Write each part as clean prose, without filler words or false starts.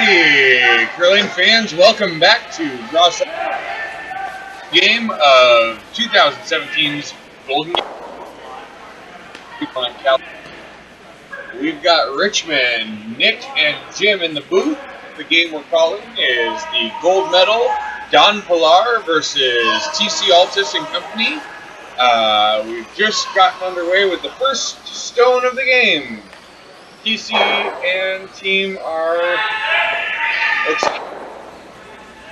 Alrighty, curling fans, welcome back to Ross game of 2017's Golden Game. We've got Richmond, Nick, and Jim in the booth. The game we're calling is the gold medal Don Pilar versus TC Altus and Company. We've just gotten underway with the first stone of the game. TC and team are.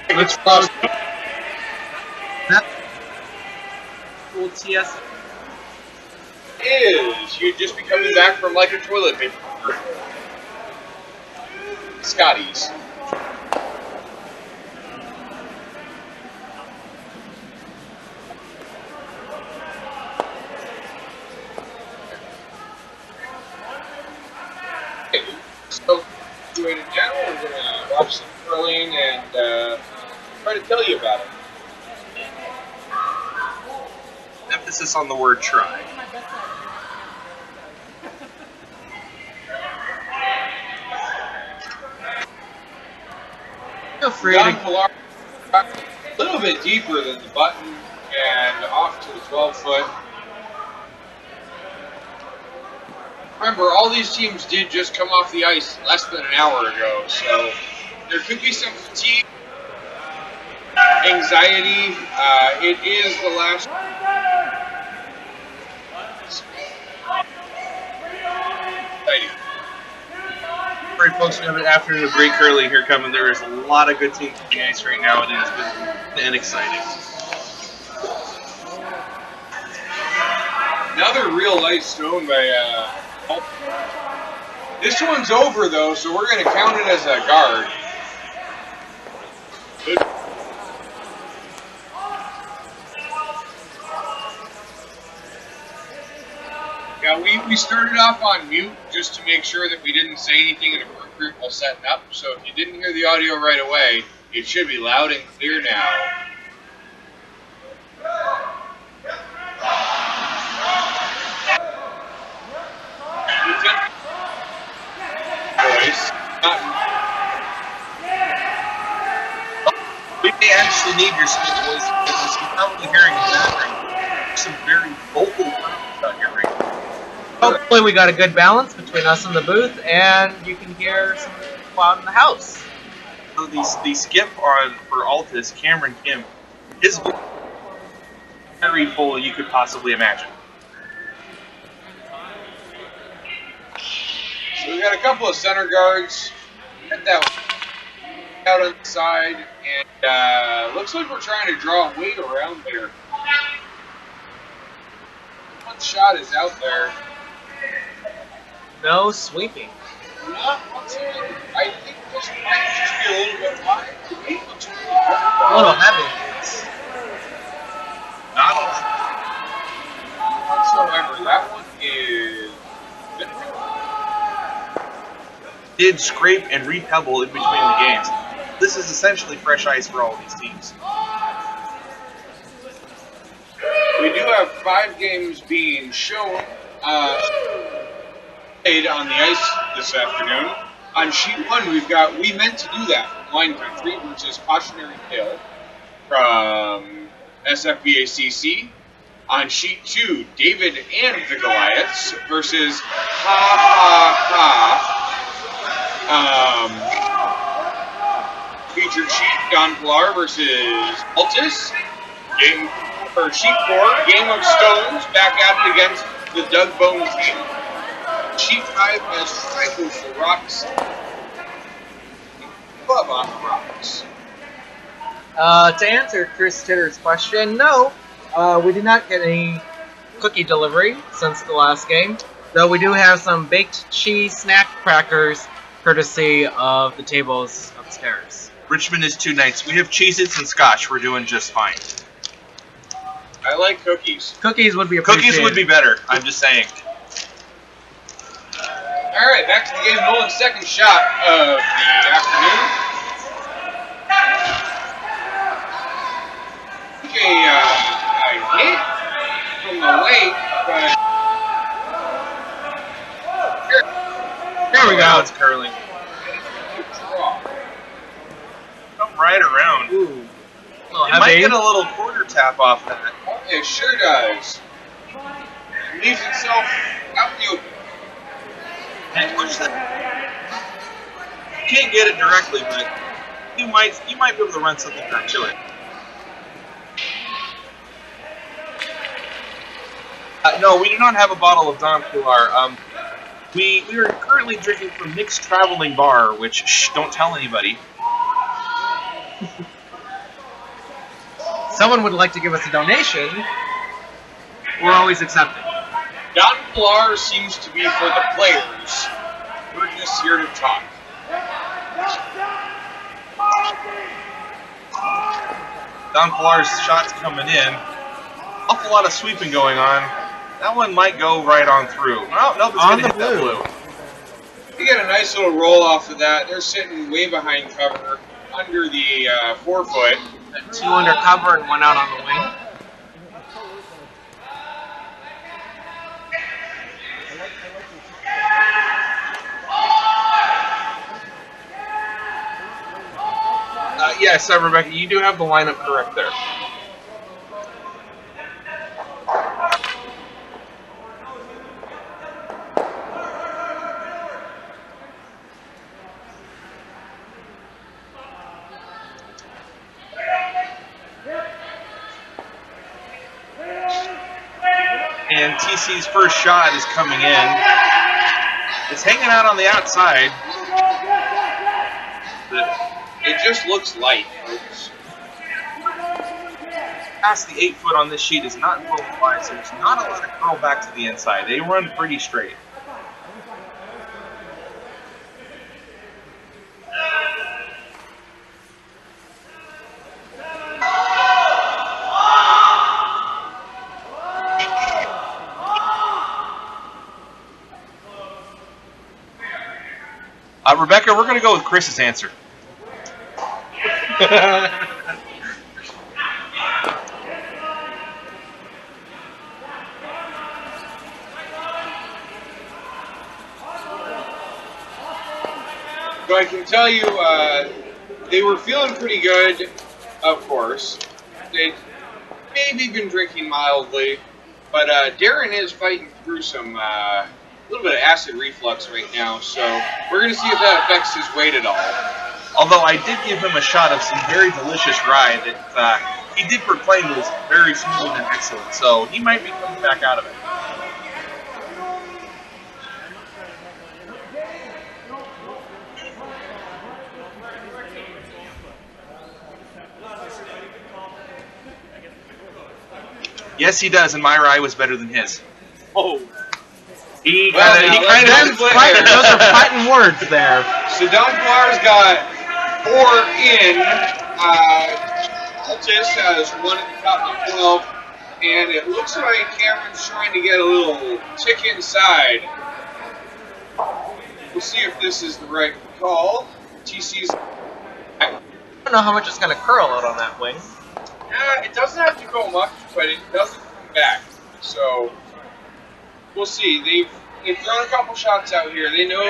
Let's cross. Cool TS is you'd just be coming back from like a toilet paper. Scotty's. Okay, so situated now, we're gonna watch some curling and try to tell you about it. emphasis on the word try. Feel free Don to Pilar got a little bit deeper than the button and off to the 12-foot. Remember, all these teams did just come off the ice less than an hour ago, so there could be some fatigue, anxiety. It is the last. for folks know that after the break early here coming, there is a lot of good teams on the ice right now, and it's been and exciting. Another real light stone by this one's over though, so we're going to count it as a guard. Good. Yeah, we started off on mute just to make sure that we didn't say anything inappropriate while setting up, so if you didn't hear the audio right away, it should be loud and clear now. Voice. We may actually need your speak voice because you're probably hearing in the background some very vocal comments out here right now. Hopefully we got a good balance between us and the booth, and you can hear some people out in the house. So the skip on for Altus, Cameron Kim, his voice is very full you could possibly imagine. So we got a couple of center guards. Get that one out on the side, and looks like we're trying to draw weight around here. One shot is out there. No sweeping. Not whatsoever. I think this might just be a little bit high. The weight looks pretty A little heavy. Not whatsoever. That one is. Did scrape and repebble in between the games. This is essentially fresh ice for all of these teams. We do have 5 games being shown played on the ice this afternoon. On sheet 1, we've got We Meant to Do That from Wine Country versus Cautionary Tale from SFBACC. On sheet 2, David and the Goliaths versus Ha Ha Ha. Featured sheet Don Pilar versus Altus. Game for sheet 4, Game of Stones, back at it against the Doug Bones team. Sheet 5 has Cycle for Rocks. Club on the Rocks. To answer Chris Titter's question, no, we did not get any cookie delivery since the last game, though we do have some baked cheese snack crackers courtesy of the tables upstairs. Richmond is 2 nights. We have Cheez-Its and Scotch. We're doing just fine. I like cookies. Cookies would be appreciated. Cookies would be better, I'm just saying. Alright, back to the game. Nolan's second shot of the afternoon. A hit from the lake, but There we go. It's curling. right around. Ooh. A little It might heavy. get a little quarter tap off that. It sure does. It leaves itself out in the open. And push that. You can't get it directly, but you might be able to run something back to it. No, we do not have a bottle of Don Pilar. We are currently drinking from Nick's Traveling Bar, which don't tell anybody. Someone would like to give us a donation. We're always accepting. Don Pilar seems to be for the players. We're just here to talk. Don Pilar's shot's coming in. Awful lot of sweeping going on. That one might go right on through. Oh, nope, it's going to hit that blue. You get a nice little roll off of that. They're sitting way behind cover, under the 4 foot. 2 under cover and 1 out on the wing. Yes, Rebecca, you do have the lineup correct there. And TC's first shot is coming in. It's hanging out on the outside. It just looks light, folks. Past the 8 foot on this sheet is not full wide, so there's not a lot of curl back to the inside. They run pretty straight. Rebecca, we're going to go with Chris's answer. So I can tell you, they were feeling pretty good, of course. They'd maybe been drinking mildly, but Darren is fighting through some little bit of acid reflux right now, so we're going to see if that affects his weight at all. Although I did give him a shot of some very delicious rye that he did proclaim was very smooth and excellent, so he might be coming back out of it. Yes, he does, and my rye was better than his. Oh. He Well, kind now, of Those are fighting words there. So Don Pilar's got 4 in. Altus has 1 at the top of 12. And it looks like Cameron's trying to get a little tick inside. We'll see if this is the right call. TC's... I don't know how much it's going to curl out on that wing. It doesn't have to go much, but it doesn't come back. So, we'll see. They've thrown a couple shots out here. They know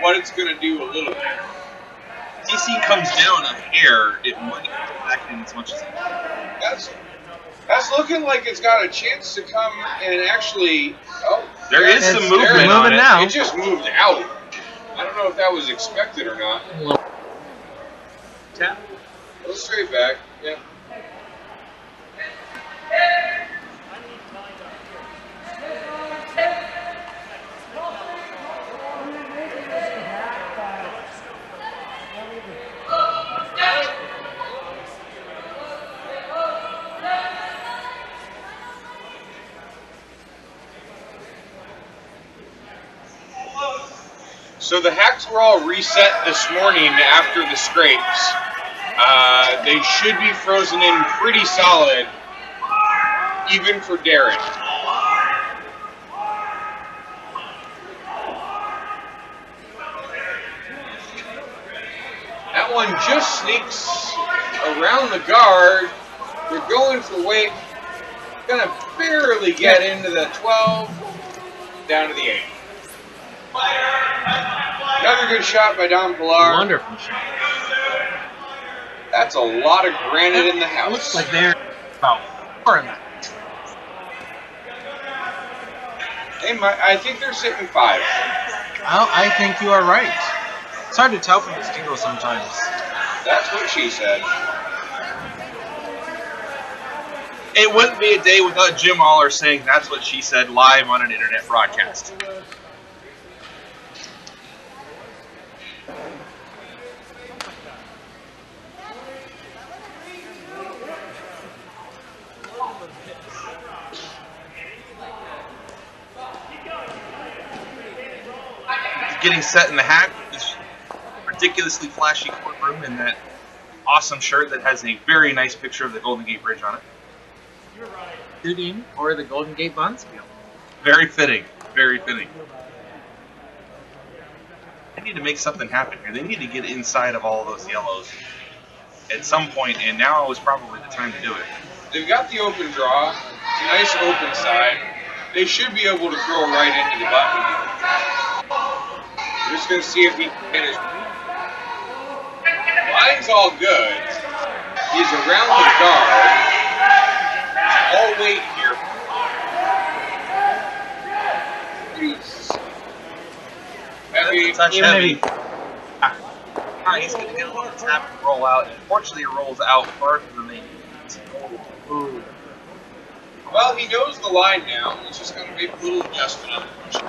what it's going to do a little bit. DC comes down a hair, it might come back in as much as it can. That's looking like it's got a chance to come and actually... Oh, there is some movement on it. Now. It just moved out. I don't know if that was expected or not. Tap. Go straight back. Yeah. So the hacks were all reset this morning after the scrapes. They should be frozen in pretty solid, even for Darren. That one just sneaks around the guard. They're going for weight. Gonna barely get into the 12, down to the 8. Another good shot by Don Pilar. Wonderful shot. That's a lot of granite in the It looks house. like they're about 4 in that. I think they're sitting 5. Well, I think you are right. It's hard to tell from this angle sometimes. That's what she said. It wouldn't be a day without Jim Aller saying that's what she said live on an internet broadcast. Getting set in the hat, this ridiculously flashy courtroom in that awesome shirt that has a very nice picture of the Golden Gate Bridge on it. Shooting for the Golden Gate Bonspiel. Very fitting. Very fitting. They need to make something happen here. They need to get inside of all those yellows at some point, and now is probably the time to do it. They've got the open draw. It's a nice open side. They should be able to throw right into the button. We're just going to see if he can get his line's all good. He's around the guard. All weight here. Heavy. Touch Even heavy. if He's going to get a little tap and roll out. Unfortunately, it rolls out farther than they need. Ooh. Well, he knows the line now. He's just going to make a little adjustment on the push.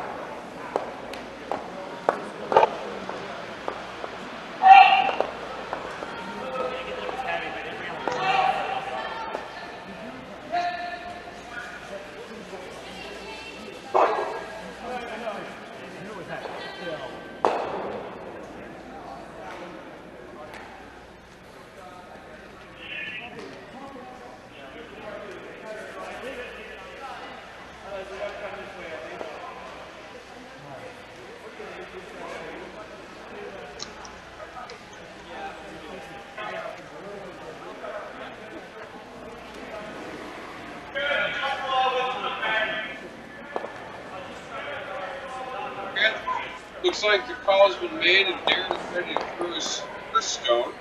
Looks like the call's been made and Darren's ready to throw his first stone.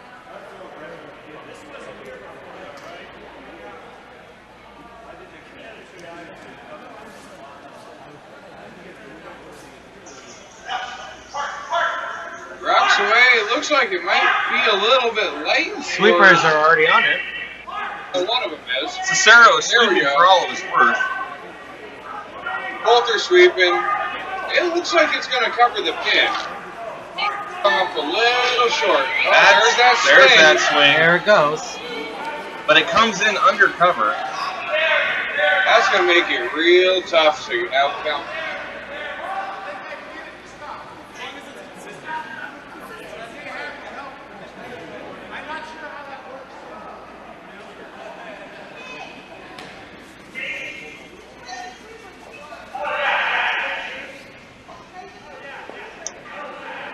Rocks away. It looks like it might be a little bit light. Sweepers are already on it. One of them is. Cicero is There we sweeping go. for all of his worth. Both are sweeping. It looks like it's going to cover the pin. Come up a little short. Oh, There's that swing. There it goes. But it comes in undercover. That's going to make it real tough to outcount.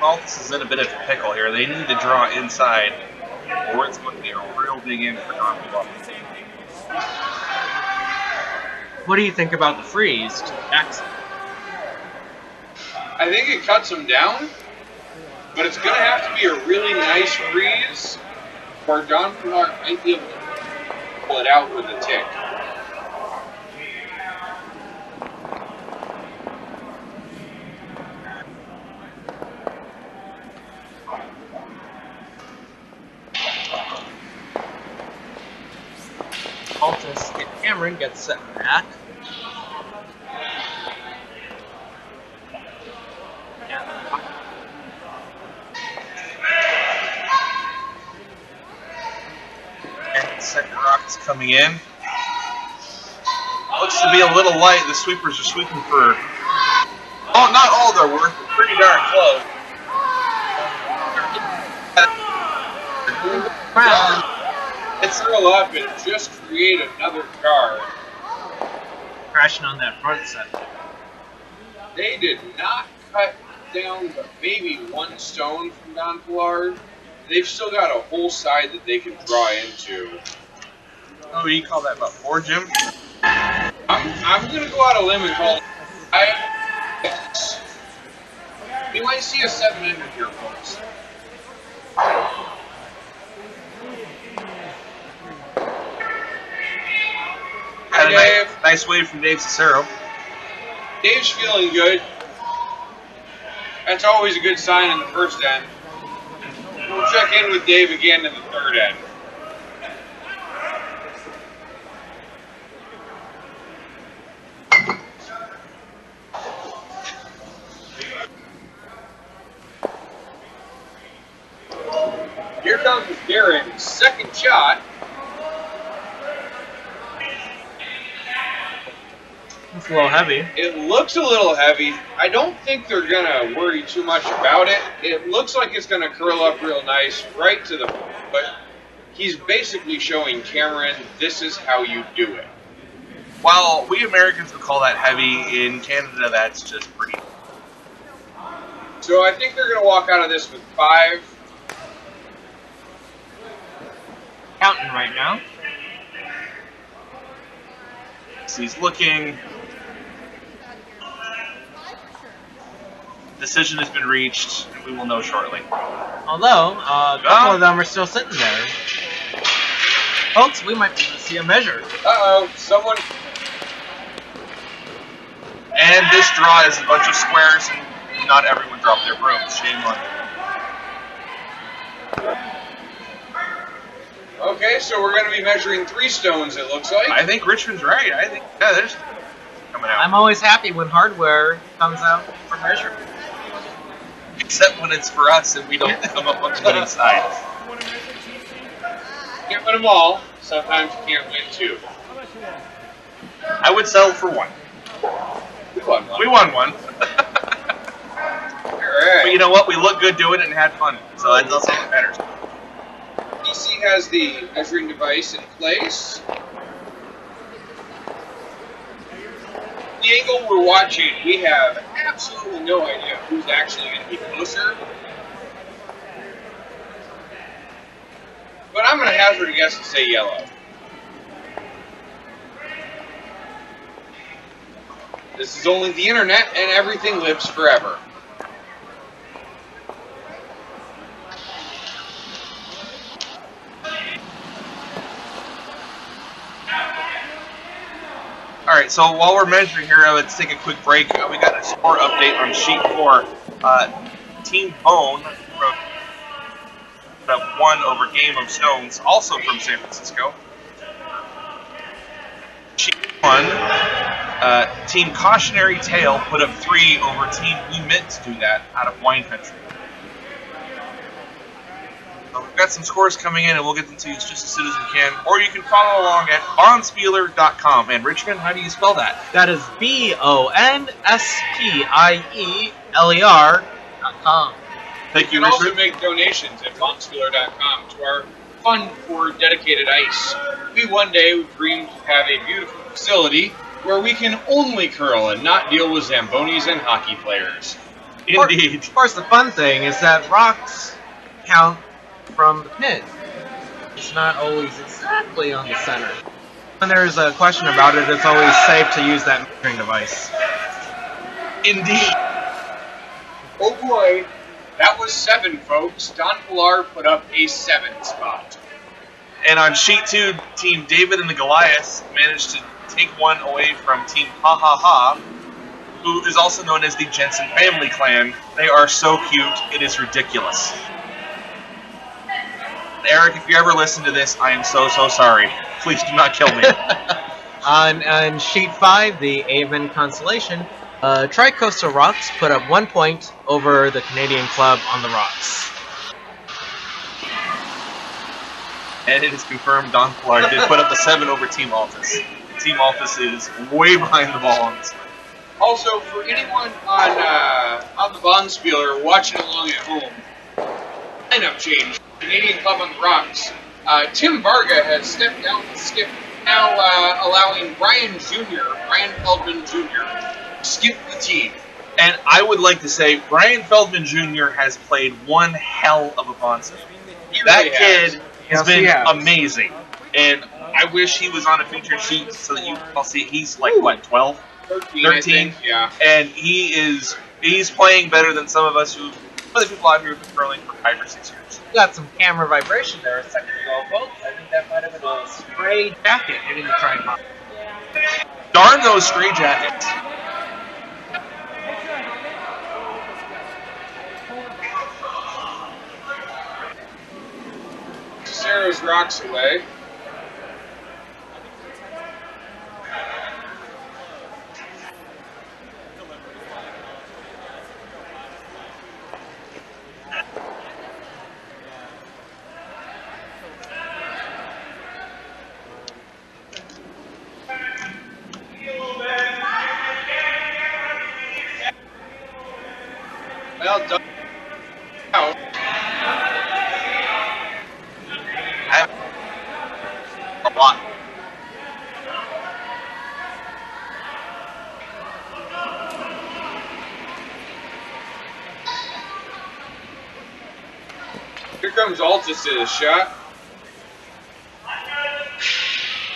Altus is in a bit of a pickle here. They need to draw inside, or it's going to be a real big in for Don Pilar. What do you think about the freeze to Jackson? I think it cuts him down, but it's going to have to be a really nice freeze, or Don Pilar might be able to pull it out with a tick. Altus and Cameron gets set back. And second rocket's coming in. Looks to be a little light. The sweepers are sweeping for, oh, not all their worth, but pretty darn close. It's curl up and just create another card. Crashing on that front set. They did not cut down but maybe one stone from Don Pilar. They've still got a whole side that they can draw into. Oh, you call that about 4, Jim? I'm going to go out on a limb and call it 6. We might see a 7-ender here, folks. Dave. Nice wave from Dave Cicero. Dave's feeling good. That's always a good sign in the first end. We'll check in with Dave again in the third end. Here comes Darren's second shot. It's a little heavy. It looks a little heavy. I don't think they're going to worry too much about it. It looks like it's going to curl up real nice right to the foot. He's basically showing Cameron, this is how you do it. While we Americans would call that heavy, in Canada that's just pretty. So I think they're going to walk out of this with 5. Counting right now. So he's looking. Decision has been reached, and we will know shortly. Although, a couple of them are still sitting there. Folks, we might be able to see a measure. Uh-oh, someone... And this draw is a bunch of squares, and not everyone dropped their brooms. Shame on you. Okay, so we're going to be measuring 3 stones, it looks like. I think Richmond's right. I think, yeah, there's coming out. I'm always happy when hardware comes out for measuring. Except when it's for us and we don't come up on the winning side. Can't win them all. Sometimes you can't win 2. I would settle for 1. We won 1. We won 1. Alright. But you know what? We looked good doing it and had fun. So that's all that matters. PC has the measuring device in place. The angle we're watching, we have absolutely no idea who's actually going to be closer. But I'm going to hazard a guess and say yellow. This is only the internet and everything lives forever. Alright, so while we're measuring here, let's take a quick break. We got a score update on sheet 4. Team Bone put up 1 over Game of Stones, also from San Francisco. Sheet 1, Team Cautionary Tale put up 3 over Team We Meant to Do That out of Wine Country. So we've got some scores coming in, and we'll get them to you just as soon as we can. Or you can follow along at bonspieler.com. And Richmond, how do you spell that? That is BONSPIELER.com. Thank You you, can also Richmond. make donations at Bonspiel.com to our fund for dedicated ice. We one day would dream to have a beautiful facility where we can only curl and not deal with Zambonis and hockey players. Indeed. Of course, the fun thing is that rocks count from the pin. It's not always exactly on the center. When there's a question about it, it's always safe to use that measuring device. Indeed. Oh boy, that was 7, folks. Don Pilar put up a 7 spot. And on sheet 2, Team David and the Goliaths managed to take 1 away from Team Ha Ha Ha, who is also known as the Jensen family clan. They are so cute, it is ridiculous. Eric, if you ever listen to this, I am so sorry. Please do not kill me. On sheet 5, the Avon Constellation, Tri-Coastal Rocks put up 1 point over the Canadian club on the rocks. And it is confirmed Don Pilar did put up a 7 over Team Altus. Team Altus is way behind the ball on this one. Also, for anyone on the Bonspieler watching along at home, lineup change. Canadian Club on the Rocks. Tim Varga has stepped down and skipped, now allowing Brian Feldman Jr. to skip the team. And I would like to say, Brian Feldman Jr. has played one hell of a Bonspiel. That really kid has Yes, he been has. amazing. And I wish he was on a featured sheet so that you can all see. He's like, what, 12? 13, I 13? think, yeah. And he's playing better than some of us who, other people out here who've been curling for 5 or 6 years. We got some camera vibration there a second ago, folks. I think that might have been a spray jacket hitting the tripod. Darn those Stray Jackets. Sarah's rocks away. Well done. Out. A lot. Here comes Altus' shot.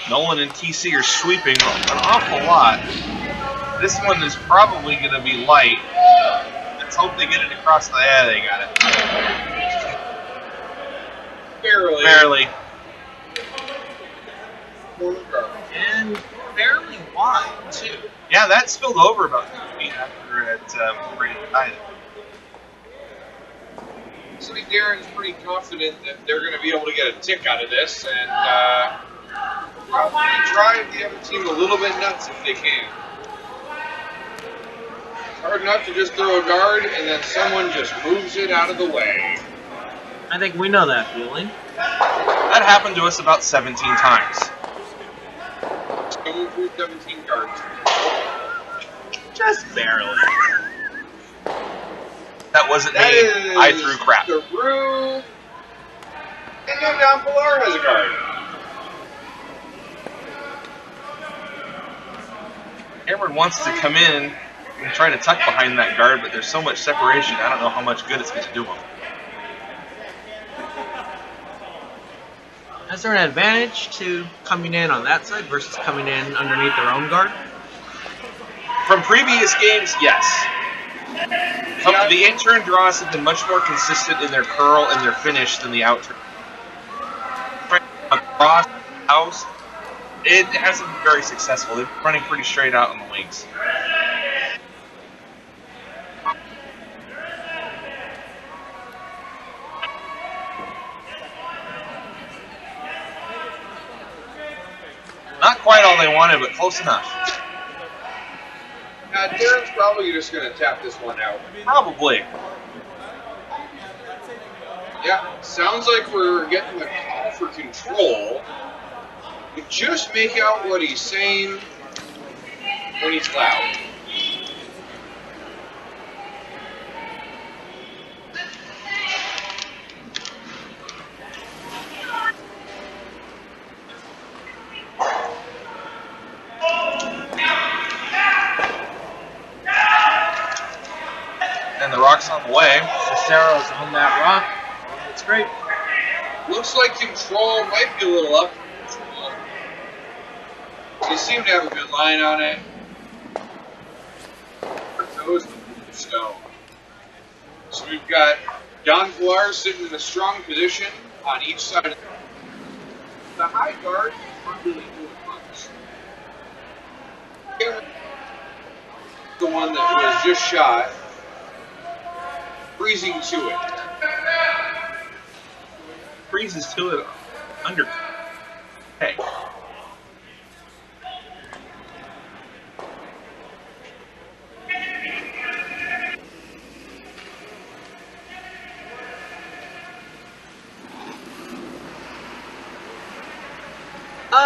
Nolan and TC are sweeping an awful lot. This one is probably going to be light. Let's hope they get it across the... Yeah, they got it. Barely. Barely. And fairly wide, too. Yeah, that spilled over about 2 feet after it ready to tie it. So Darren's pretty confident that they're going to be able to get a tick out of this and probably drive the other team a little bit nuts if they can. It's hard enough to just throw a guard and then someone just moves it out of the way. I think we know that feeling. That happened to us about 17 times. Going through 17 guards. Just barely. That wasn't That me. is I threw crap. through. And now down Pilar has a guard. Cameron wants to come in and try to tuck behind that guard, but there's so much separation, I don't know how much good it's going to do him. Is there an advantage to coming in on that side versus coming in underneath their own guard? From previous games, yes. The in-turn draws have been much more consistent in their curl and their finish than the out-turn. Across the house, it hasn't been very successful. They're running pretty straight out on the wings. Not quite all they wanted, but close enough. Darren's probably just going to tap this one out. Probably. Yeah, sounds like we're getting the call for control. But just make out what he's saying when he's loud. And the rock's on the way. Cicero's on that rock. It's great. Looks like control might be a little up. They seem to have a good line on it. Those stone. So we've got Don Pilar sitting in a strong position on each side of the high guard. Not really doing much. The one that was just shot, freezing to it. Freezes to it under. Hey.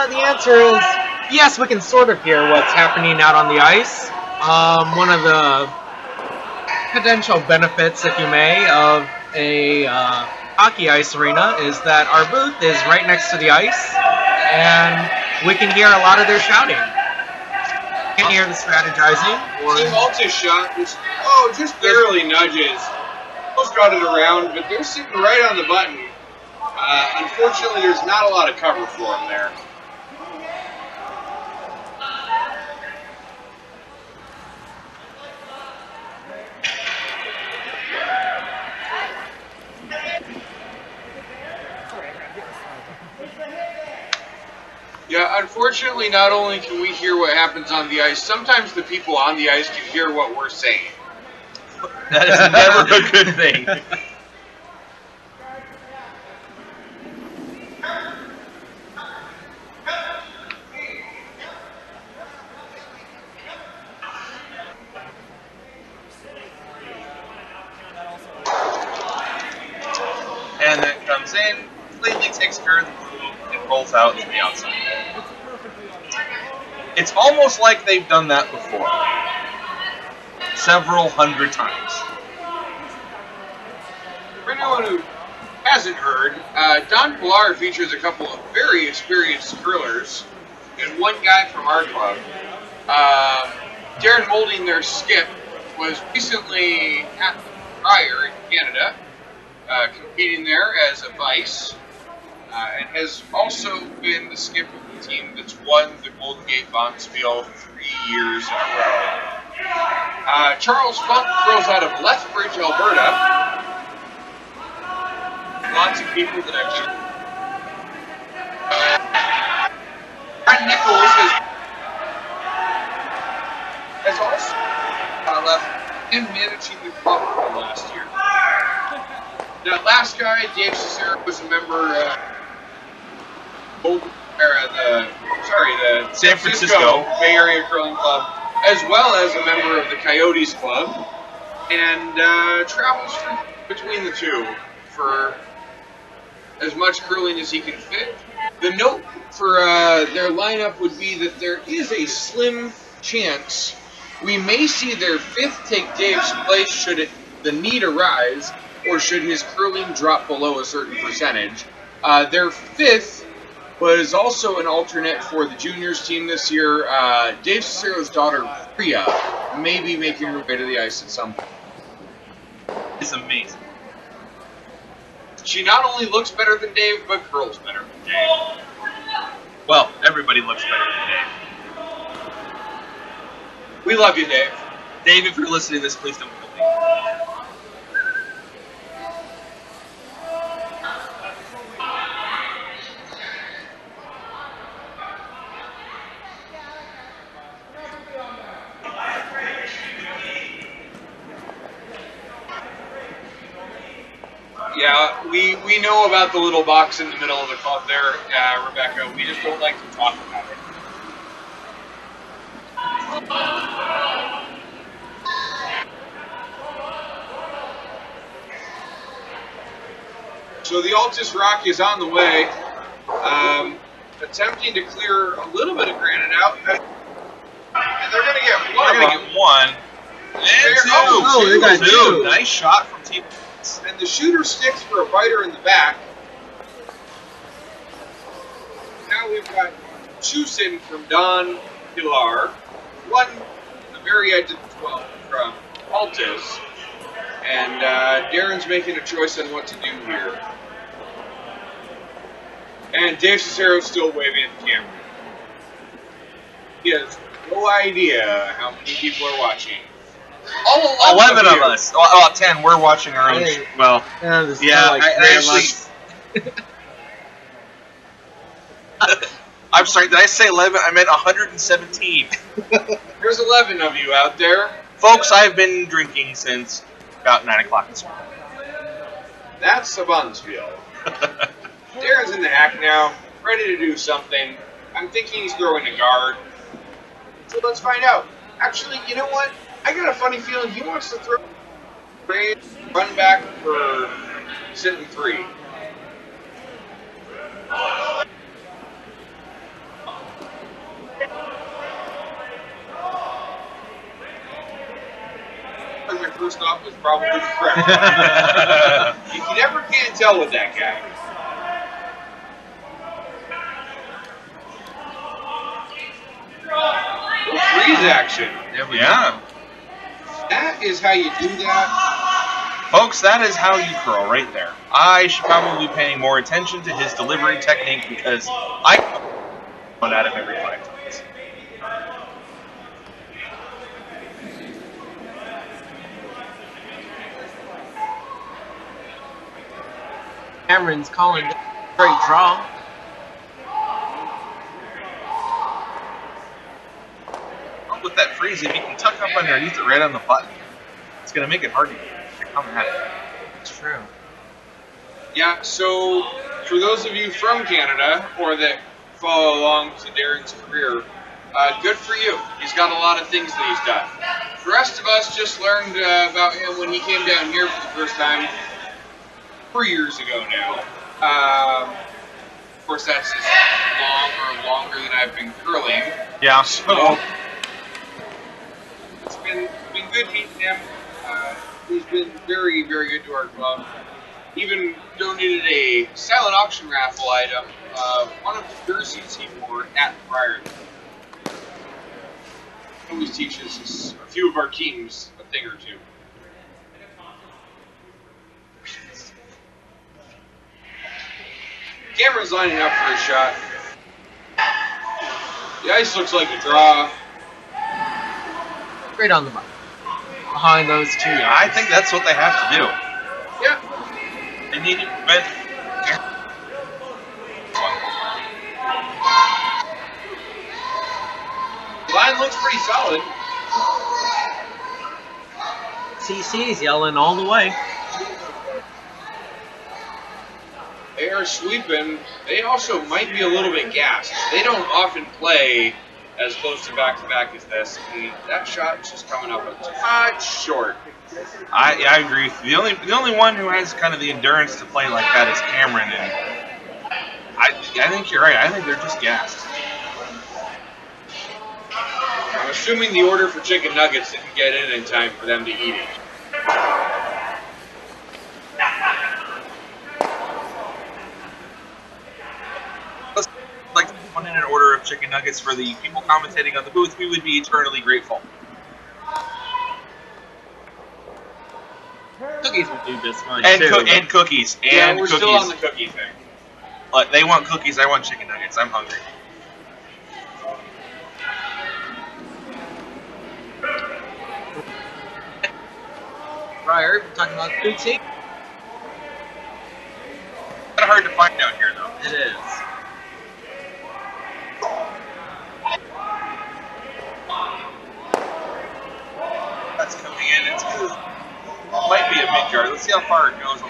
The answer is yes, we can sort of hear what's happening out on the ice. One of the potential benefits, if you may, of a hockey ice arena is that our booth is right next to the ice, and we can hear a lot of their shouting. We can hear the strategizing. Team Altus shot was, just barely nudges. Almost got it around, but they're sitting right on the button. Unfortunately, there's not a lot of cover for them there. Yeah, unfortunately, not only can we hear what happens on the ice, sometimes the people on the ice can hear what we're saying. That is never a good thing. And then comes in, cleanly takes care of the move, and rolls out to the outside. It's almost like they've done that before. Several hundred times. For anyone who hasn't heard, Don Pilar features a couple of very experienced curlers and one guy from our club. Darren Molding, their skip, was recently at Prior in Canada, competing there as a vice, and has also been the skip of the team that's won the Golden Gate Bonspiel 3 years in a row. Charles Funk throws out of Lethbridge, Alberta. Lots of people that I've seen. Brent Nichols has also left in managing the club from last year. That last guy, Dave Cicero, was a member the San Francisco Bay Area Curling Club, as well as a member of the Coyotes Club, and travels between the two for as much curling as he can fit. The note for their lineup would be that there is a slim chance we may see their fifth take Dave's place should the need arise, or should his curling drop below a certain percentage. Their fifth was also an alternate for the juniors team this year. Dave Cicero's daughter, Priya, may be making her way to the ice at some point. is amazing. She not only looks better than Dave, but curls better than Dave. Well, everybody looks better than Dave. We love you, Dave. Dave, if you're listening to this, please don't kill me. Yeah, we know about the little box in the middle of the club there, Rebecca. We just don't like to talk about it. So the Altus Rock is on the way, attempting to clear a little bit of granite out, and they're going to get one. They're going to get one. And two. Oh, they got two. Nice shot from Team. And the shooter sticks for a biter in the back. Now we've got two sin from Don Pilar, one at the very edge of the 12 from Altus, and Darren's making a choice on what to do here. And Dave Cicero's still waving at the camera. He has no idea how many people are watching. All 11 of us. Oh, 10. We're watching our own. Hey. Well, yeah, I actually. I'm sorry, did I say 11? I meant 117. There's 11 of you out there. Folks, I've been drinking since about 9 o'clock this morning. That's a Bonspiel. Darren's in the act now, ready to do something. I'm thinking he's throwing a guard. So let's find out. Actually, you know what? I got a funny feeling he wants to throw a run back for sitting 3. My first off was probably correct. You never can tell with that guy. Freeze action. There we Yeah. That is how you do that. Folks, that is how you curl right there. I should probably be paying more attention to his delivery technique because I run at him every 5 times. Cameron's calling straight draw. that freeze, if you can tuck up underneath it right on the button, it's going to make it hard to come at it. It's true. Yeah, so for those of you from Canada or that follow along to Darren's career, good for you. He's got a lot of things that he's done. The rest of us just learned about him when he came down here for the first time 4 years ago now. Of course, that's longer than I've been curling. Yeah. So it's been good meeting him. He's been very, very good to our club. Even donated a silent auction raffle item, one of the jerseys he wore at Prior. Always teaches us a few of our teams a thing or two. Cameron's lining up for a shot. The ice looks like a draw. Right on the button. Behind those 2 yards. I think that's what they have to do. Yeah. They need to prevent. The line looks pretty solid. TC's yelling all the way. They are sweeping. They also might be a little bit gassed. They don't often play as close to back-to-back as this. That shot's just coming up a touch short. I agree with you. The only one who has kind of the endurance to play like that is Cameron, and I think you're right. I think they're just gassed. I'm assuming the order for chicken nuggets didn't get in time for them to eat it. Let's like put in an order of chicken nuggets for the people commentating on the booth. We would be eternally grateful. Cookies would do just fine And, too. and cookies. Yeah, And we're cookies. still on the cookie thing. But they want cookies. I want chicken nuggets. I'm hungry. Prior, we're talking about boutique. Kind of hard to find out here, though. It is. That's coming in. Might be a big jar. Let's see how far it goes.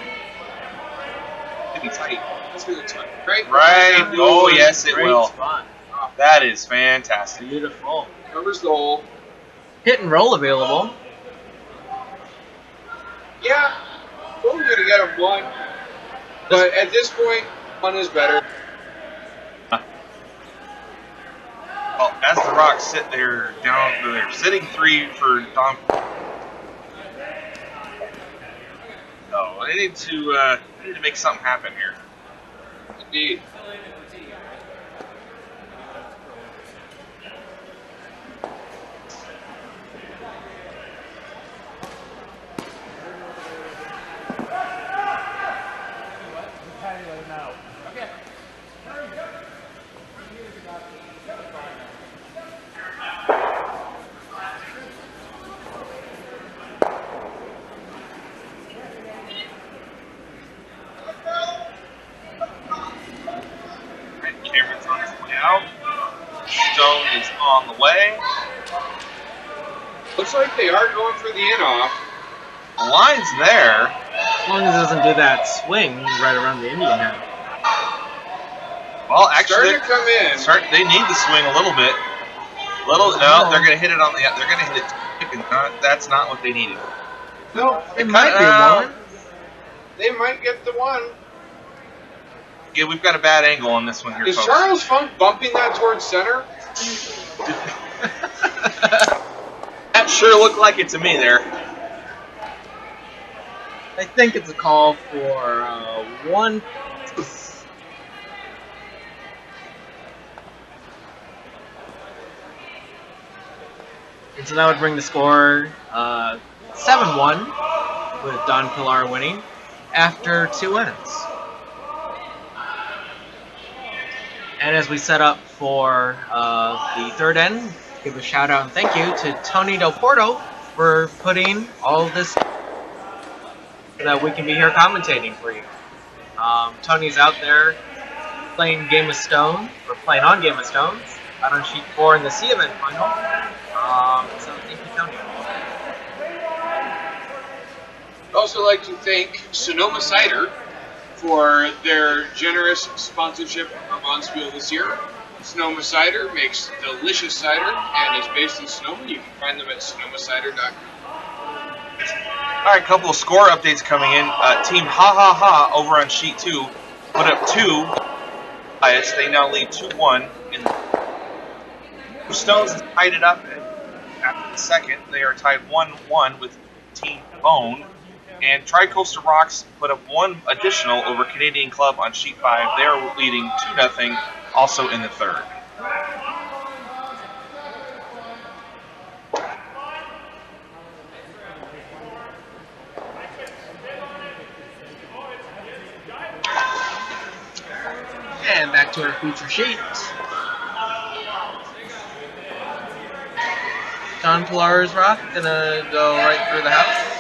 Maybe tight. That's really tight. Right? Right. Oh, yes, it Great will. spot. That is fantastic. Beautiful. Covers the hole. Hit and roll available. Yeah, we're going to get him one. But at this point, one is better. Well, as the Rocks sit there down, they're sitting 3 for Don. No, they need to make something happen here. Indeed. Cameron's on his way out. Stone is on the way. Looks like they are going for the in-off. The line's there. As long as it doesn't do that swing right around the Indian head. Well, actually, Starting to come in. they need to swing a little bit. No, they're going to hit it on the. They're going to hit it. That's not what they needed. No, It might be one. they might get the one. Yeah, we've got a bad angle on this one here, Is folks. Charles Funk bumping that towards center? That sure looked like it to me there. I think it's a call for one. And so that would bring the score 7-1 with Don Pilar winning after 2 innings. And as we set up for the third end, give a shout out and thank you to Tony Del Porto for putting all of this so that we can be here commentating for you. Tony's out there playing Game of Stone, or playing on Game of Stones, out on sheet 4 in the C event final. So thank you, Tony. I'd also like to thank Sonoma Cider for their generous sponsorship of Bonspiel this year. Sonoma Cider makes delicious cider and is based in Sonoma. You can find them at sonomacider.com. All right, couple of score updates coming in. Team Ha Ha Ha over on sheet 2 put up 2. They now lead 2-1. Stones has tied it up after the second. They are tied 1-1 with Team Bone. And Tri-Coastal Rocks put up 1 additional over Canadian Club on sheet 5. They are leading 2-0 also in the third. And back to our feature sheet. Don Pilar's rock gonna go right through the house.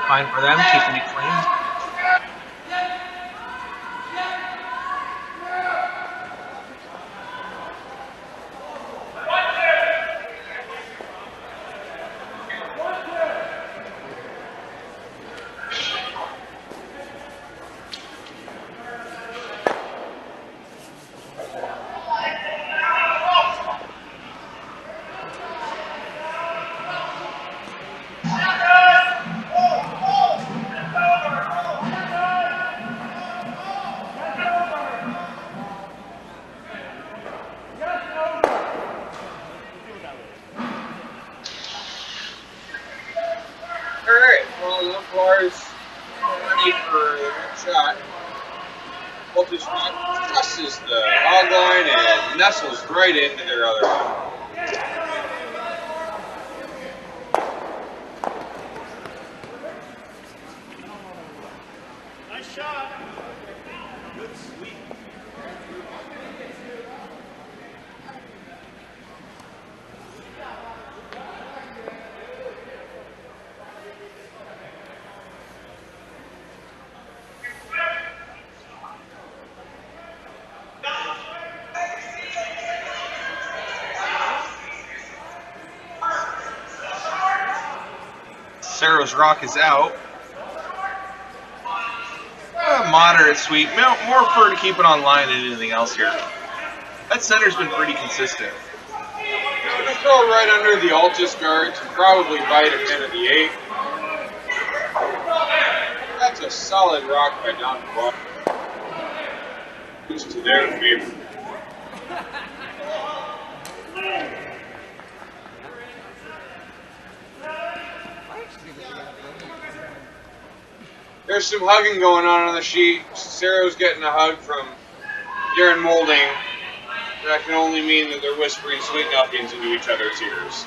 Fine for them, keeping it clean. Pilar's ready for the next shot. Altus crosses the hog line and nestles right into their other line. Nice shot. Good sweep. Cerro's rock is out. A moderate sweep. More for to keep it on line than anything else here. That center's been pretty consistent. He's going to throw right under the Altus guards and probably bite a pin at the 8. That's a solid rock by Don Pilar. It's to their favor. There's some hugging going on the sheet. Cerro's getting a hug from Darren Molding. That can only mean that they're whispering sweet nothings into each other's ears.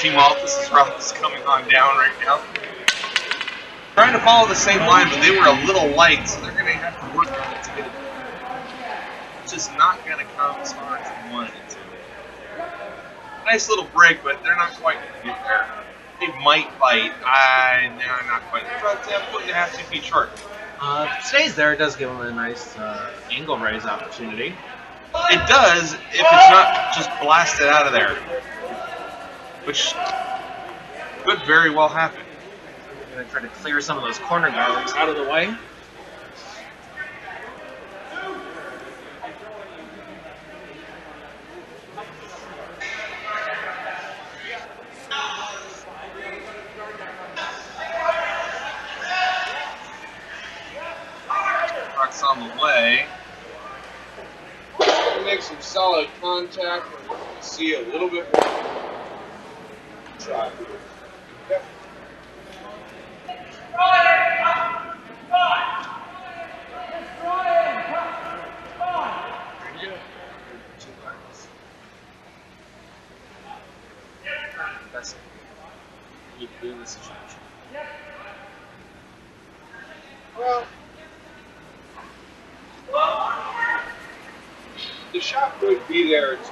Team Altus' rock is coming on down right now. Trying to follow the same line, but they were a little light, so they're going to have to work on it to get it. It's just not going to come as hard as they wanted it to. Nice little break, but they're not quite going to get there. They might bite. They're not quite. They're about 1.5 feet short. If it stays there, it does give them a nice angle raise opportunity. It does if it's not just blasted out of there, which could very well happen. We're going to try to clear some of those corner guards out of the way. Rock's on the way. Make some solid contact. We're going to see a little bit more. Try. Yep. Best you can do in this situation. Well, the shot would be there to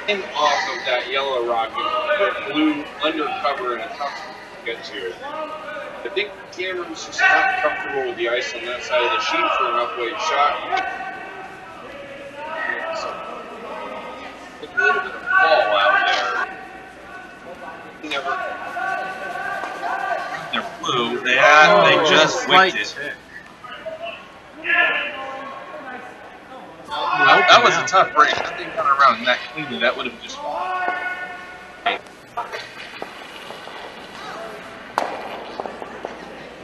pin off of that yellow rock and put blue undercover in a tough get to. I think Cameron's just not comfortable with the ice on that side of the sheet for an upweight shot. A little bit of fall out there. Never. Their blue. They just slight wicked it. tick. That was a tough break. Had they gone around that cleanly, that would have just fallen.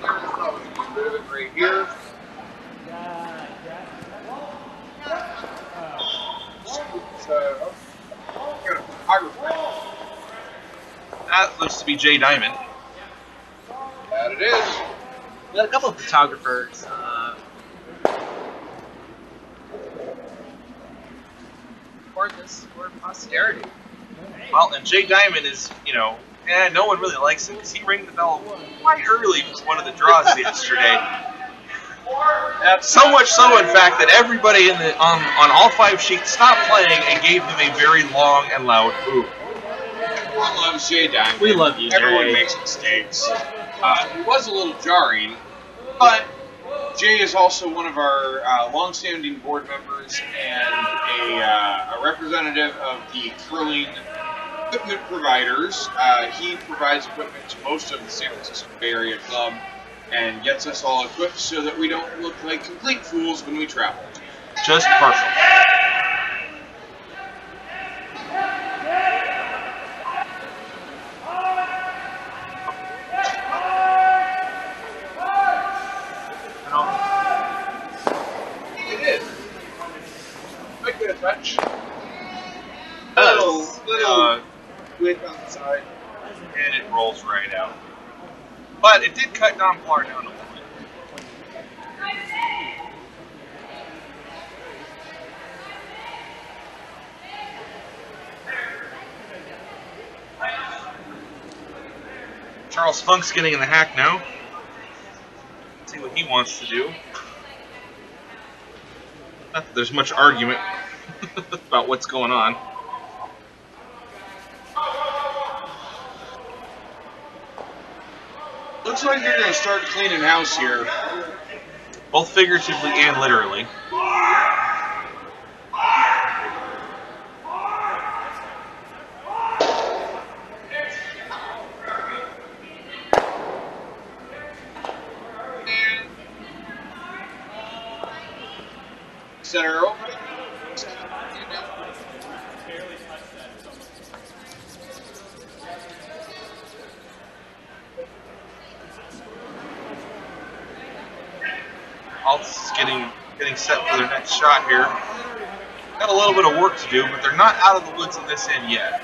Probably a bit of it right here. That looks to be Jay Diamond. That it is. We got a couple of photographers. For this, for posterity. Well, and Jay Diamond is, no one really likes him because he rang the bell quite early for one of the draws yesterday. So much so, in fact, that everybody on all 5 sheets stopped playing and gave him a very long and loud boo. Everyone loves Jay Diamond. We love you, Everyone Jay. makes mistakes. It was a little jarring, but Jay is also one of our longstanding board members and a representative of the curling equipment providers. He provides equipment to most of the San Francisco Bay Area Club and gets us all equipped so that we don't look like complete fools when we travel. Just perfect. It is. Might get a touch. Little Wick on the side. and it rolls right out. But it did cut Don Pilar down a little bit. Charles Funk's getting in the hack now. Let's see what he wants to do. Not that there's much argument about what's going on. Looks like they're going to start cleaning house here. Both figuratively and literally. Center open. Altus is getting set for their next shot here. Got a little bit of work to do, but they're not out of the woods on this end yet.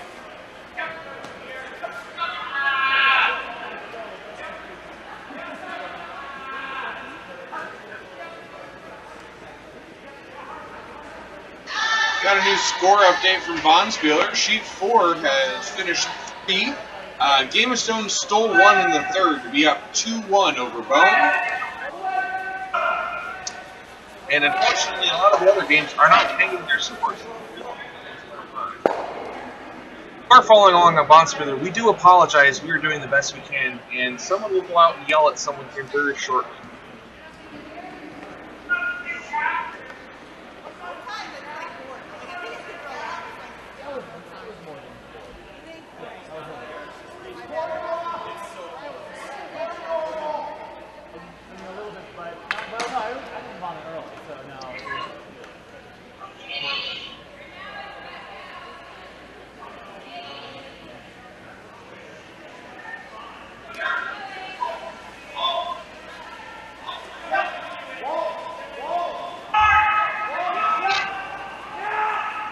Got a new score update from Bonspiel. Sheet 4 has finished 3. Game of Stones stole 1 in the third to be up 2-1 over Bone. And unfortunately, a lot of the other games are not hanging their scores. We're following along on Bonspiel. We do apologize. We are doing the best we can, and someone will go out and yell at someone here very shortly.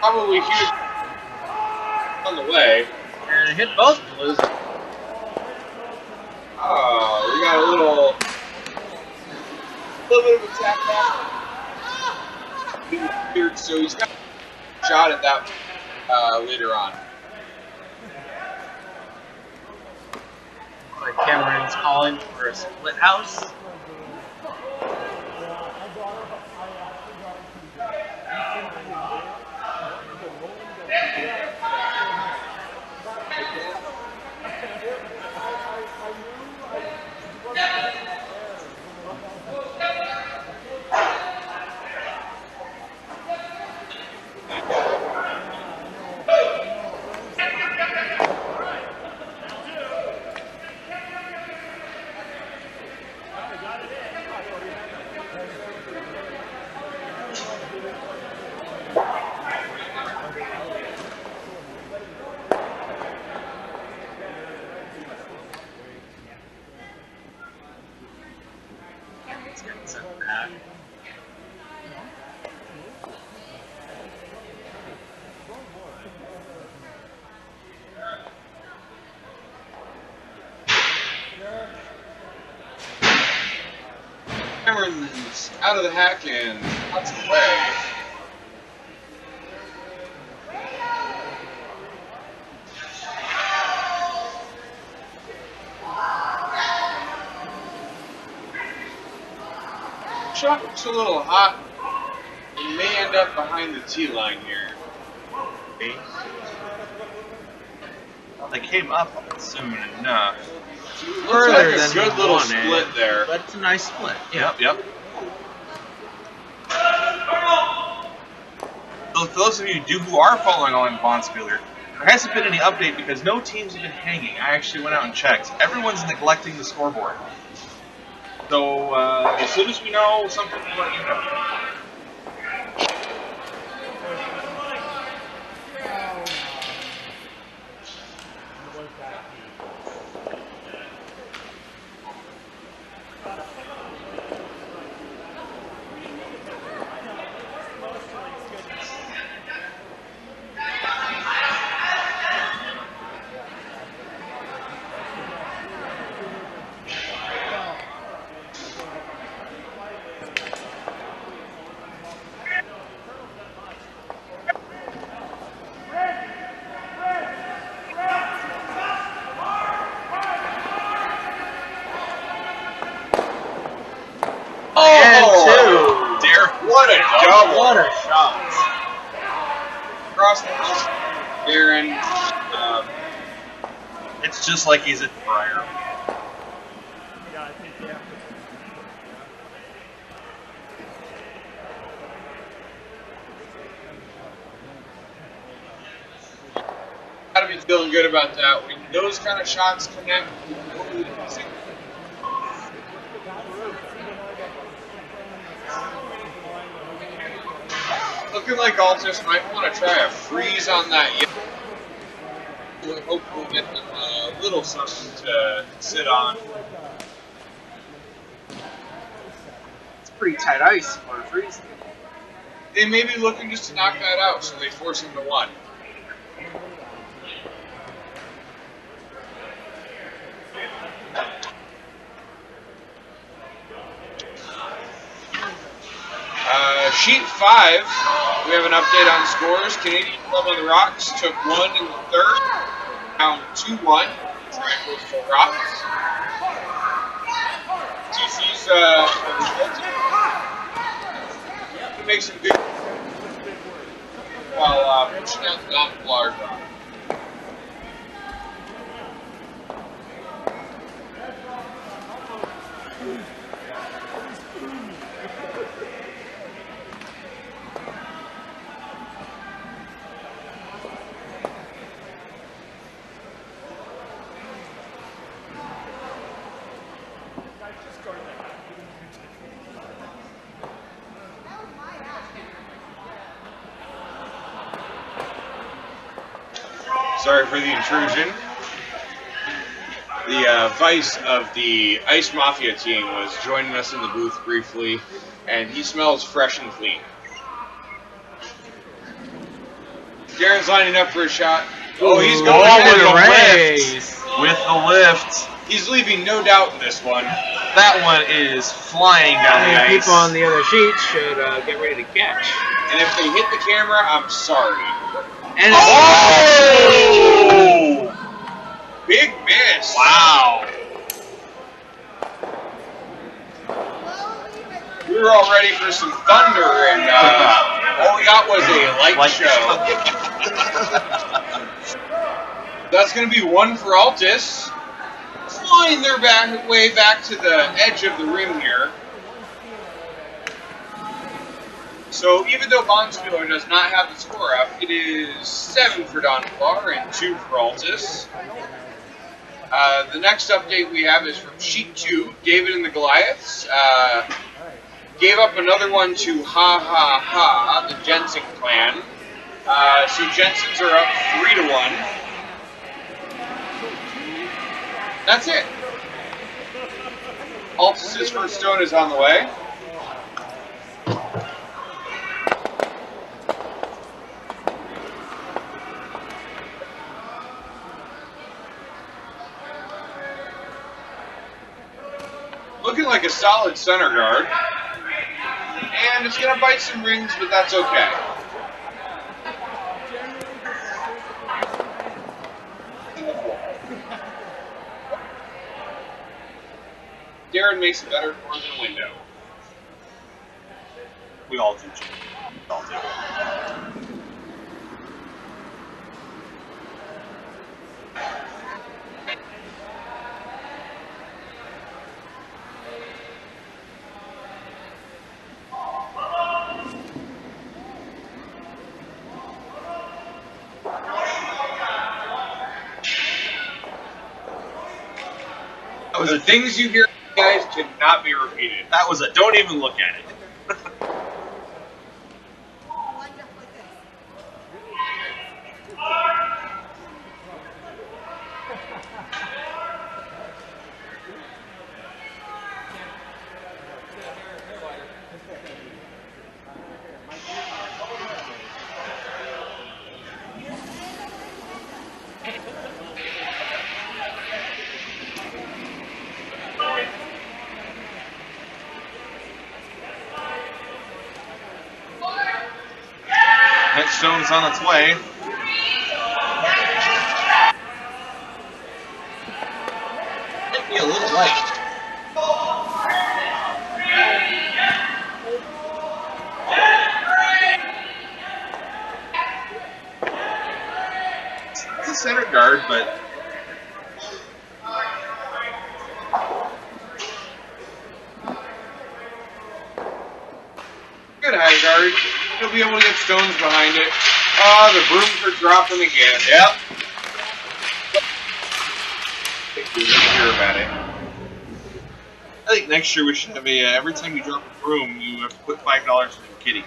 Probably huge on the way. And hit both blues. Oh, we got a little bit of attack back. Weird, so he's got a shot at that later on. Like Cameron's calling for a split house. It's getting sent back. Cameron's out of the hack and cuts away. Shot looks a little hot. It may end up behind the tee line here. Well, they came up soon enough. Looks Further like a than good he little wanted, split there. But it's a nice split. Yeah. Yep. So for those of you who are following along Bonspieler, there hasn't been any update because no teams have been hanging. I actually went out and checked. Everyone's neglecting the scoreboard. So as soon as we know something, we'll let you know. Oh, Derek, what a double! What a shot. Across the Darren. it's just like he's at Briar. Gotta be feeling good about that. When those kind of shots connect, looking like Altus might want to try a freeze on that. We'll hope we'll get them a little something to sit on. It's pretty tight ice for a freeze. They may be looking just to knock that out, so they force him to one. Sheet 5, we have an update on scores. Canadian Club on the Rocks took one in the third, down 2-1. Triangles for Rocks. TC's he makes some good while pushing out the Pilar. Sorry for the intrusion. The vice of the Ice Mafia team was joining us in the booth briefly, and he smells fresh and clean. Darren's lining up for a shot. Oh, he's going with ahead. the race. With the lift. He's leaving no doubt in this one. That one is flying down the ice. People on the other sheets should get ready to catch. And if they hit the camera, I'm sorry. And Oh! Big miss. Wow. We were all ready for some thunder, and all we got was a light show. That's going to be one for Altus. Flying their way back to the edge of the rim here. So even though Bonspiel does not have the score up, it is 7 for Don Pilar and 2 for Altus. The next update we have is from Sheet 2, David and the Goliaths. Gave up another one to Ha Ha Ha, the Jensen clan. So Jensens are up 3-1. That's it. Altus' first stone is on the way. Looking like a solid center guard. And it's going to bite some rings, but that's okay. Darren makes a better door than a window. We all do, Jim. We all do. The things you hear, guys, cannot be repeated. That was a don't even look at it. Next stone's on its way. Might be a little light. It's a center guard, but Good high guard. He'll be able to get stones behind it. The brooms are dropping again. Yep. Hear about it. I think next year we should have a every time you drop a broom, you have to put $5 in your kitty.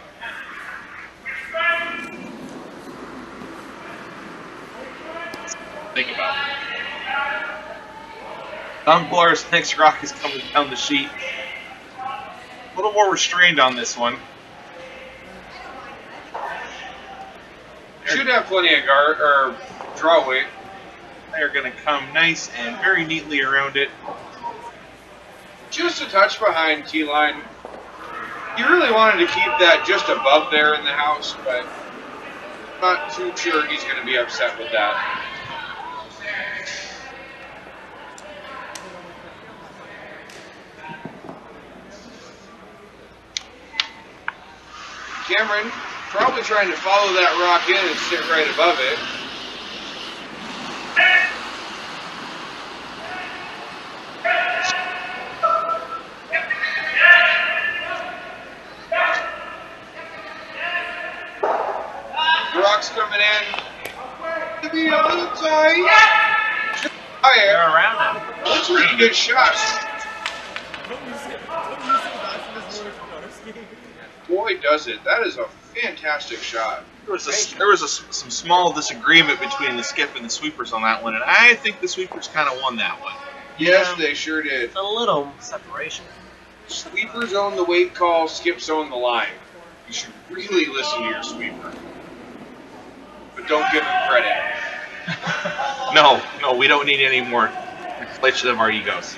Think about it. Don Pilar's next rock is coming down the sheet. A little more restrained on this one. Should have plenty of guard or draw weight. They're going to come nice and very neatly around it. Just a touch behind T-line. He really wanted to keep that just above there in the house, but not too sure he's going to be upset with that. Cameron probably trying to follow that rock in and sit right above it. The rock's coming in. To be a little tight. Just They're higher. around him. That's a really good shot. Boy, does it. That is a fantastic shot. There was some small disagreement between the skip and the sweepers on that one, and I think the sweepers kind of won that one. Yes, they sure did. A little separation. Sweepers own the weight call, skips own the line. You should really listen to your sweeper. But don't give him credit. No, we don't need any more inflation of our egos.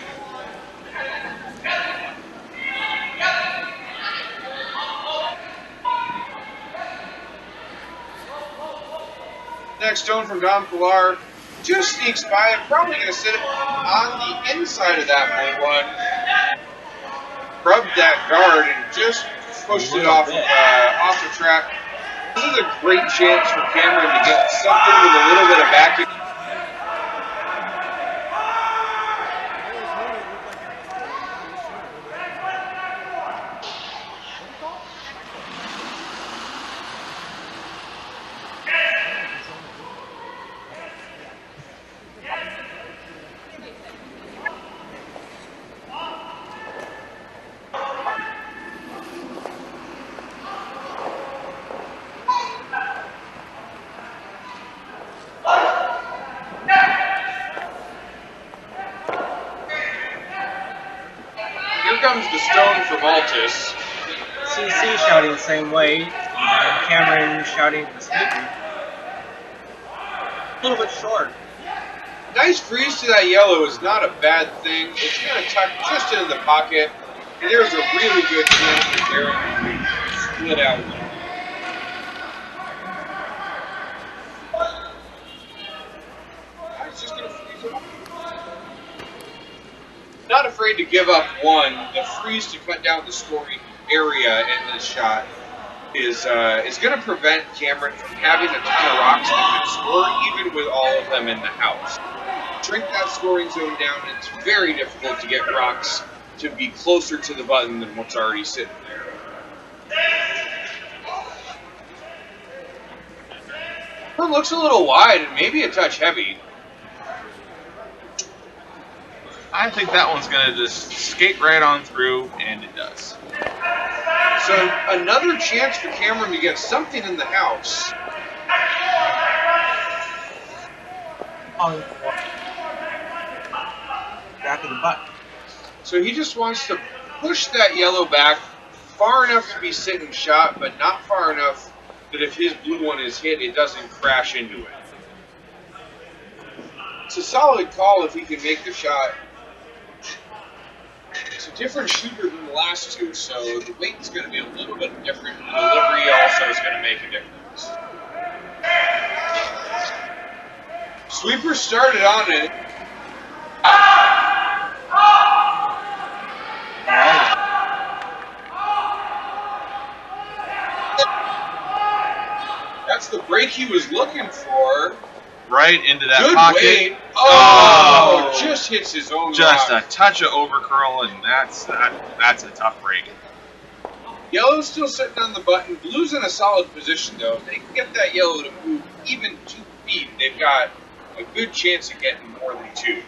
Next stone from Don Pilar just sneaks by. I'm probably going to sit on the inside of that one. Rubbed that guard and just pushed it off the track. This is a great chance for Cameron to get something with a little bit of backing. comes the stone from Altus. CC shouting the same way, and Cameron shouting the sweeper. A little bit short. Nice freeze to that yellow is not a bad thing. It's going to tuck just into the pocket, and there's a really good chance that Darren will split out. I was just going to freeze him. Not afraid to give up one. The freeze to cut down the scoring area in this shot is going to prevent Cameron from having a ton of rocks that could score, even with all of them in the house. Shrink that scoring zone down, it's very difficult to get rocks to be closer to the button than what's already sitting there. One looks a little wide and maybe a touch heavy. I think that one's going to just skate right on through, and it does. So another chance for Cameron to get something in the house. Back of the button. So he just wants to push that yellow back far enough to be sitting shot, but not far enough that if his blue one is hit, it doesn't crash into it. It's a solid call if he can make the shot. It's a different shooter than the last two, so the weight is going to be a little bit different. The delivery also is going to make a difference. Sweeper started on it. That's the break he was looking for. Right into that Good pocket. weight. Oh, just hits his own Just rock. a touch of overcurl, and that's a tough break. Yellow's still sitting on the button. Blue's in a solid position, though. If they can get that yellow to move even 2 feet, they've got a good chance of getting more than 2.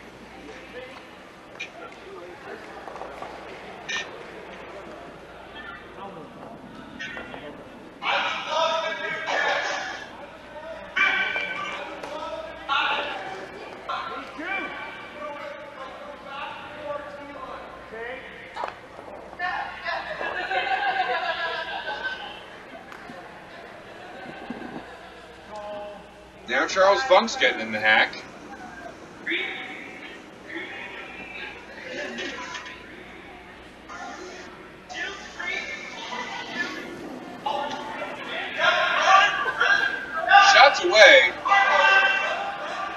Now Charles Funk's getting in the hack. Shots away.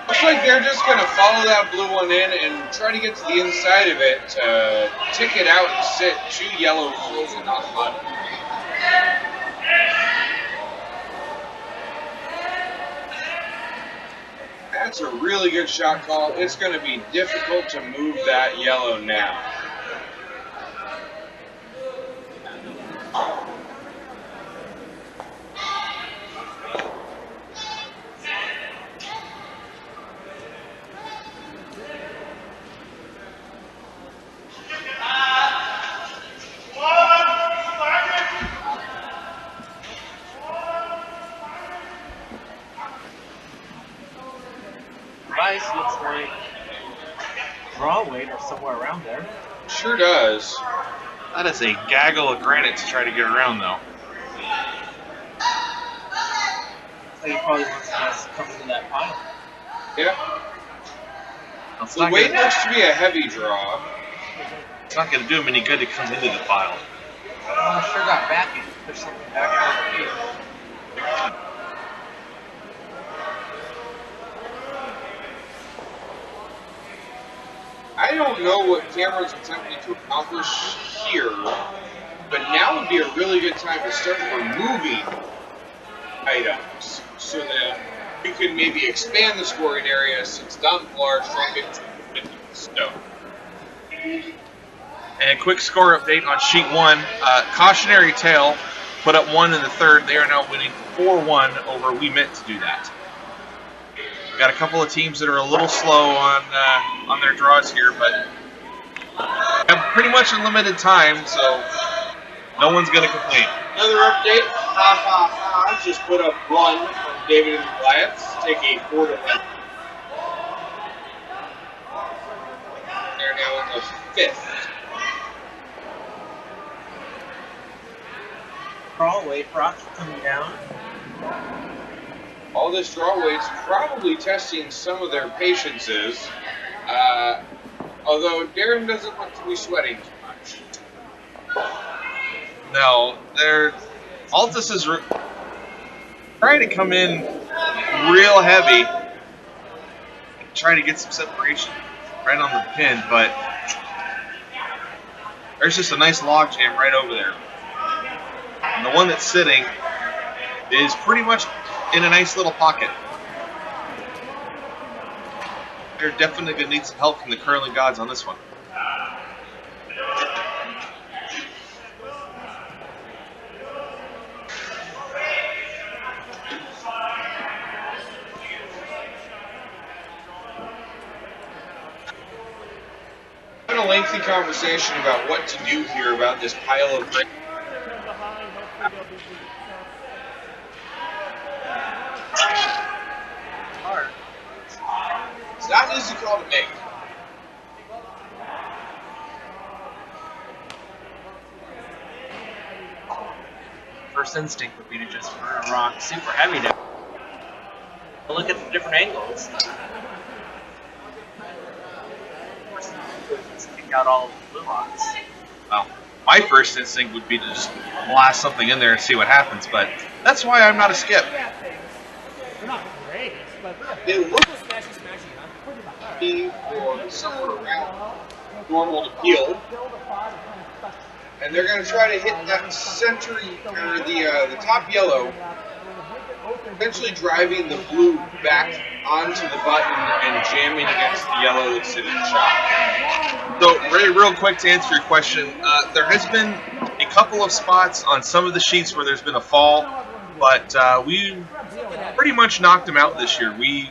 Looks like they're just going to follow that blue one in and try to get to the inside of it to tick it out and sit 2 yellow closing on the button. That's a really good shot call. It's going to be difficult to move that yellow now. Rice looks like draw weight or somewhere around there. Sure does. That is a gaggle of granite to try to get around, though. So he probably wants to just come into that pile. Yeah. It's The not weight gonna, looks to be a heavy draw. it's not going to do him any good to come into the pile. Oh, sure got back and pushed something back over here. I don't know what Cameron's attempting to accomplish here, but now would be a really good time to start removing items so that we can maybe expand the scoring area since Don Pilar shrunk it to 50 stone. And a quick score update on sheet 1. Cautionary Tale put up 1 in the third. They are now winning 4-1 over We Meant to Do That. We've got a couple of teams that are a little slow on their draws here, but have pretty much unlimited time, so no one's going to complain. Another update, Ha Ha Ha just put up 1 from David and Goliath to take a 4-1. They're now in the 5th. Crawl weight, Rock coming down. All this draw weight's probably testing some of their patiences. Although Darren doesn't look to be sweating too much. No, Altus is trying to come in real heavy, trying to get some separation right on the pin, but there's just a nice log jam right over there. And the one that's sitting is pretty much in a nice little pocket. They're definitely going to need some help from the curling gods on this one. Been a lengthy conversation about what to do here about this pile of bricks. It's not an easy call to make. First instinct would be to just burn a rock super heavy down. But look at the different angles. Take out all of the blue rocks. Well, my first instinct would be to just blast something in there and see what happens, but that's why I'm not a skip. They're not great, but They look or somewhere around normal to peel. And they're going to try to hit that center, or the top yellow, eventually driving the blue back onto the button and jamming against the yellow that's sitting in the shop. So, Ray, real quick to answer your question, there has been a couple of spots on some of the sheets where there's been a fall, but we pretty much knocked them out this year. We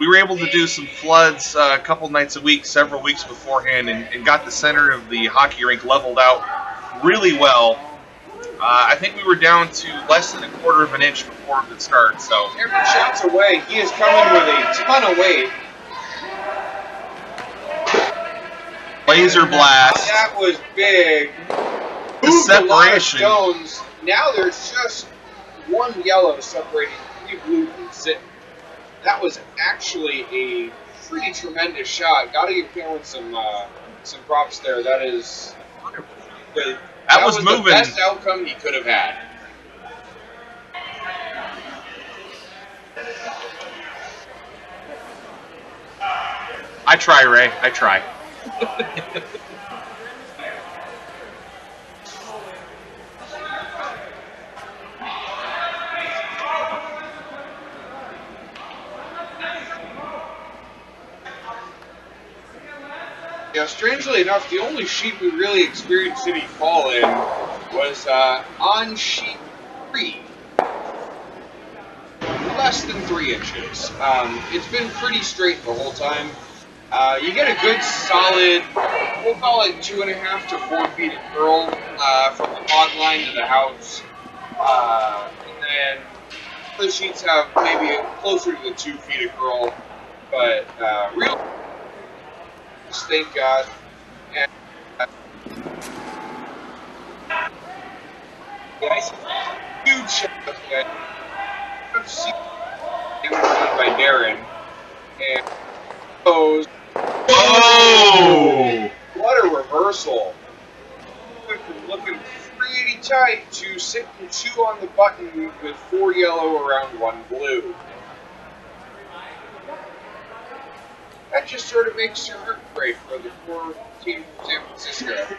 were able to do some floods a couple nights a week, several weeks beforehand, and got the center of the hockey rink leveled out really well. I think we were down to less than a quarter of an inch before the start. So Every shot's away. He is coming with a ton of weight. laser blast. That was big. The Moved a lot of separation. stones. Now there's just one yellow separating 3 blue from sitting. That was actually a pretty tremendous shot. Got to give Cameron some props there. That is That was the moving. best outcome he could have had. I try, Ray. I try. You know, strangely enough, the only sheet we really experienced any fall in was on sheet 3. Less than 3 inches. It's been pretty straight the whole time. You get a good solid, we'll call it 2.5 to 4 feet of curl from the pond line to the house. And then the sheets have maybe closer to the 2 feet of curl. But real, thank God. And, guys, huge shout out to you guys. I've seen it done by Darren. And those. Whoa! What a reversal. Went from looking pretty tight to sitting 2 on the button with 4 yellow around 1 blue. That just sort of makes your heart break for the poor team from San Francisco.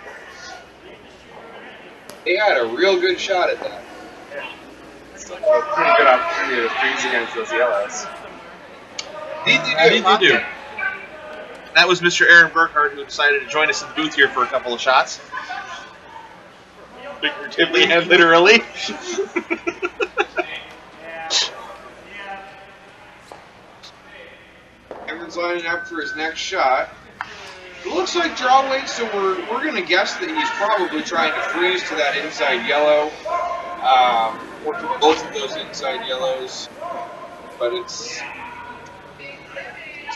They had a real good shot at that. It's like a pretty good opportunity to freeze against those yellows. I think they do. That was Mr. Aaron Burkhardt who decided to join us in the booth here for a couple of shots. Figuratively and literally. Cameron's lining up for his next shot. It looks like draw weight, so we're going to guess that he's probably trying to freeze to that inside yellow, or to both of those inside yellows. But it's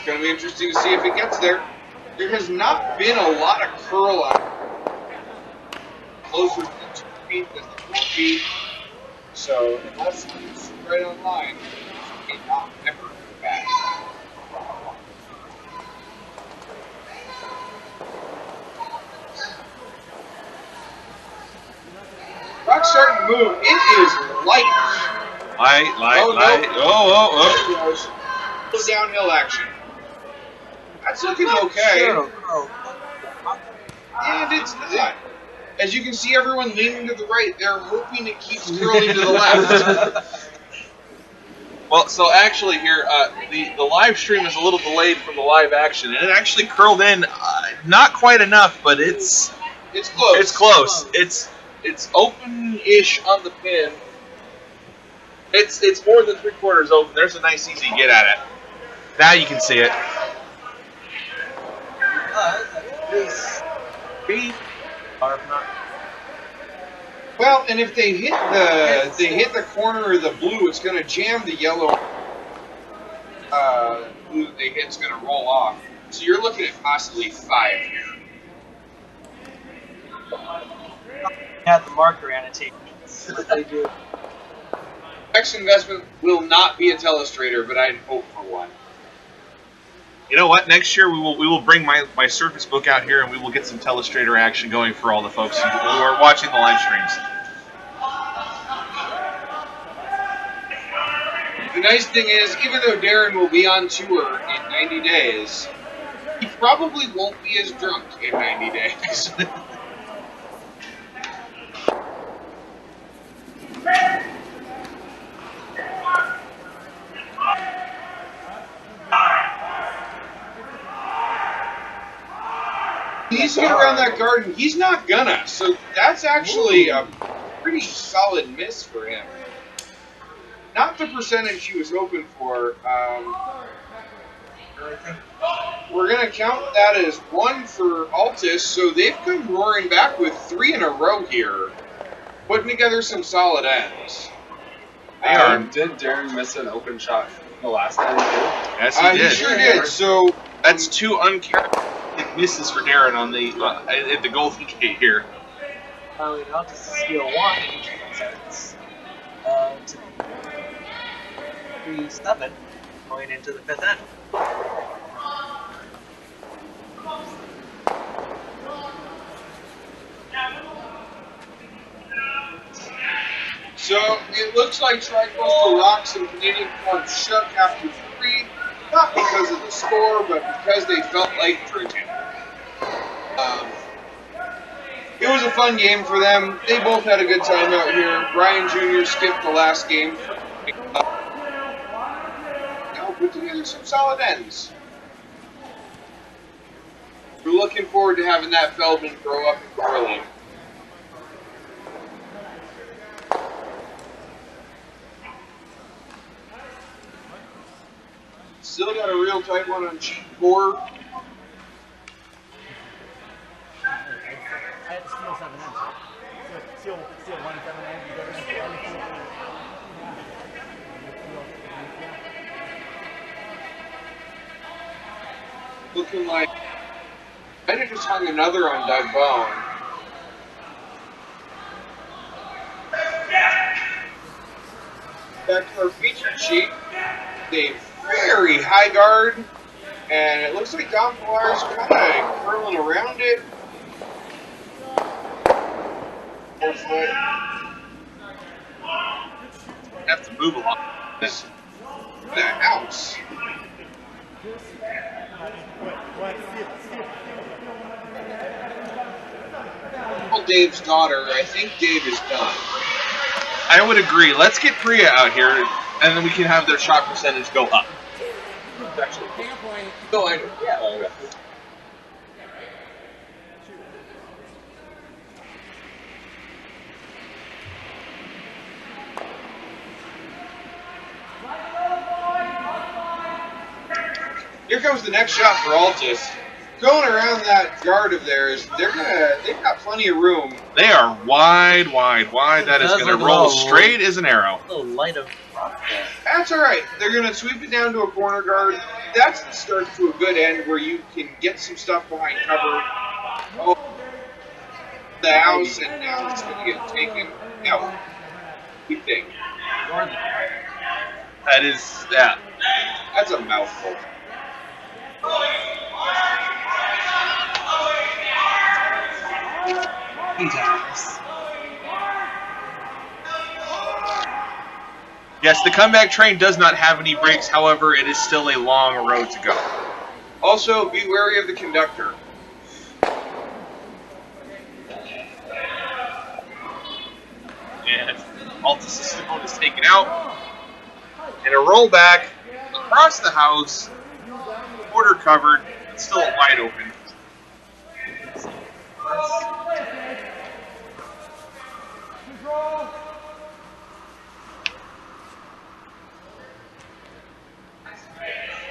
going to be interesting to see if it gets there. There has not been a lot of curl on closer to the 2 feet than the 4 feet. So unless it's right on line, it not ever come back. Rock's starting to move. It is light. Light. There it goes. Little downhill action. That's looking okay. And it's not. As you can see, everyone leaning to the right. They're hoping it keeps curling to the left. Well, so actually here, the live stream is a little delayed from the live action, and it actually curled in, not quite enough, but it's close. It's close. It's open-ish on the pin. It's more than 3/4 open. There's a nice easy get at it. Now you can see it. Well, and if they hit the corner of the blue, it's going to jam the yellow. Blue that they hit's going to roll off. So you're looking at possibly 5 here. Have the marker annotations. They do. Next investment will not be a telestrator, but I'd hope for one. You know what? Next year we will bring my Surface Book out here, and we will get some telestrator action going for all the folks who are watching the live streams. The nice thing is, even though Darren will be on tour in 90 days, he probably won't be as drunk in 90 days. He's get around that garden. He's not gonna. So that's actually a pretty solid miss for him. Not the percentage he was hoping for. We're going to count that as 1 for Altus, so they've come roaring back with 3 in a row here, putting together some solid ends. Did Darren miss an open shot the last time too? Yes, he did. He sure did. So that's 2 uncharacteristic misses for Darren on the at the Golden Gate here. Finally, Altus is steal 1, which makes sense. To 3-7 going into the 5th end. So it looks like Tri-Coastal Rocks and Canadian Club shook after 3, not because of the score, but because they felt like drinking. It was a fun game for them. They both had a good time out here. Brian Jr. skipped the last game. Now put together some solid ends. We're looking forward to having that Feldman grow up in curling. Still got a real tight one on sheet 4. I had to steal 7 ends. Steal 1 7 ends. You go Looking like I just hung another on Doug Bone. Back to our feature sheet. A very high guard, and it looks like Don Pilar's kind of curling around it. Have to move a lot. This the house. Well, Dave's daughter. I think Dave is done. I would agree. Let's get Priya out here, and then we can have their shot percentage go up. Actually, no, I know. Yeah. Oh, yeah. Here comes the next shot for Altus. Going around that guard of theirs, they've got plenty of room. They are wide. That is going to roll straight as an arrow. A little light of rock there. That's all right. They're going to sweep it down to a corner guard. That's the start to a good end where you can get some stuff behind cover. Oh, the house, and now it's going to get taken out. You think? Northern. That is, yeah. That's a mouthful. Sometimes. Yes, the comeback train does not have any brakes. However, it is still a long road to go. Also, be wary of the conductor. And Altus' phone is taken out. And a rollback across the house, quarter covered, but still wide open.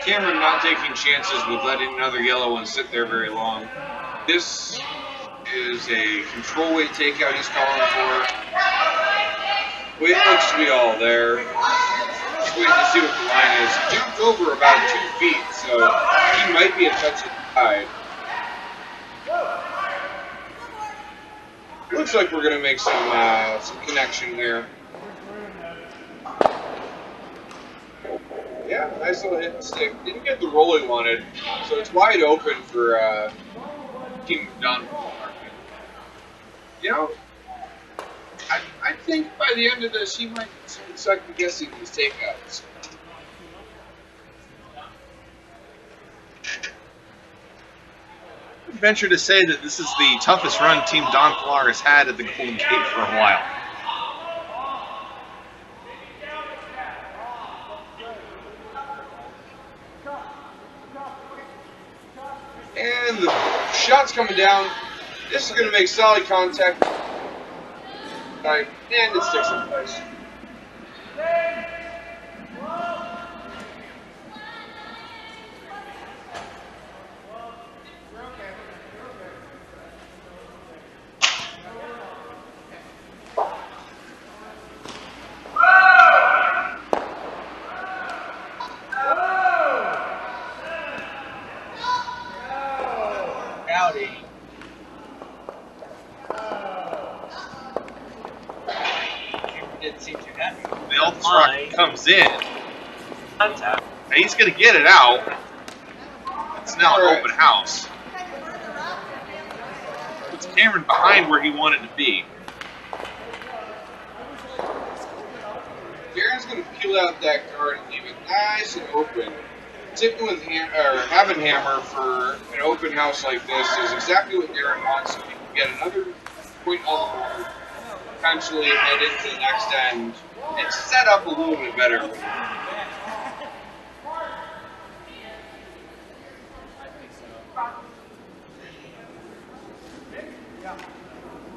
Cameron not taking chances with letting another yellow one sit there very long. This is a control weight takeout he's calling for. Weight looks to be all there. Just waiting to see what the line is. He jumped over about 2 feet, so he might be a touch inside. Looks like we're going to make some connection here. Yeah, nice little hit and stick. Didn't get the roll he wanted, so it's wide open for Team Don. You know, I think by the end of this, he might start second guessing these takeouts. I venture to say that this is the toughest run Team Don Pilar has had at the Golden Gate for a while. And the shot's coming down. This is going to make solid contact. And it sticks in place. Howdy. Didn't seem too happy. The Altus rocket comes in. Contact. And he's going to get it out. It's now an open house. Puts Cameron behind where he wanted to be. Darren's going to peel out that card and leave it nice and open. Tipping with having hammer for an open house like this is exactly what Darren wants, so he can get another point on the board, potentially head into the next end, and set up a little bit better.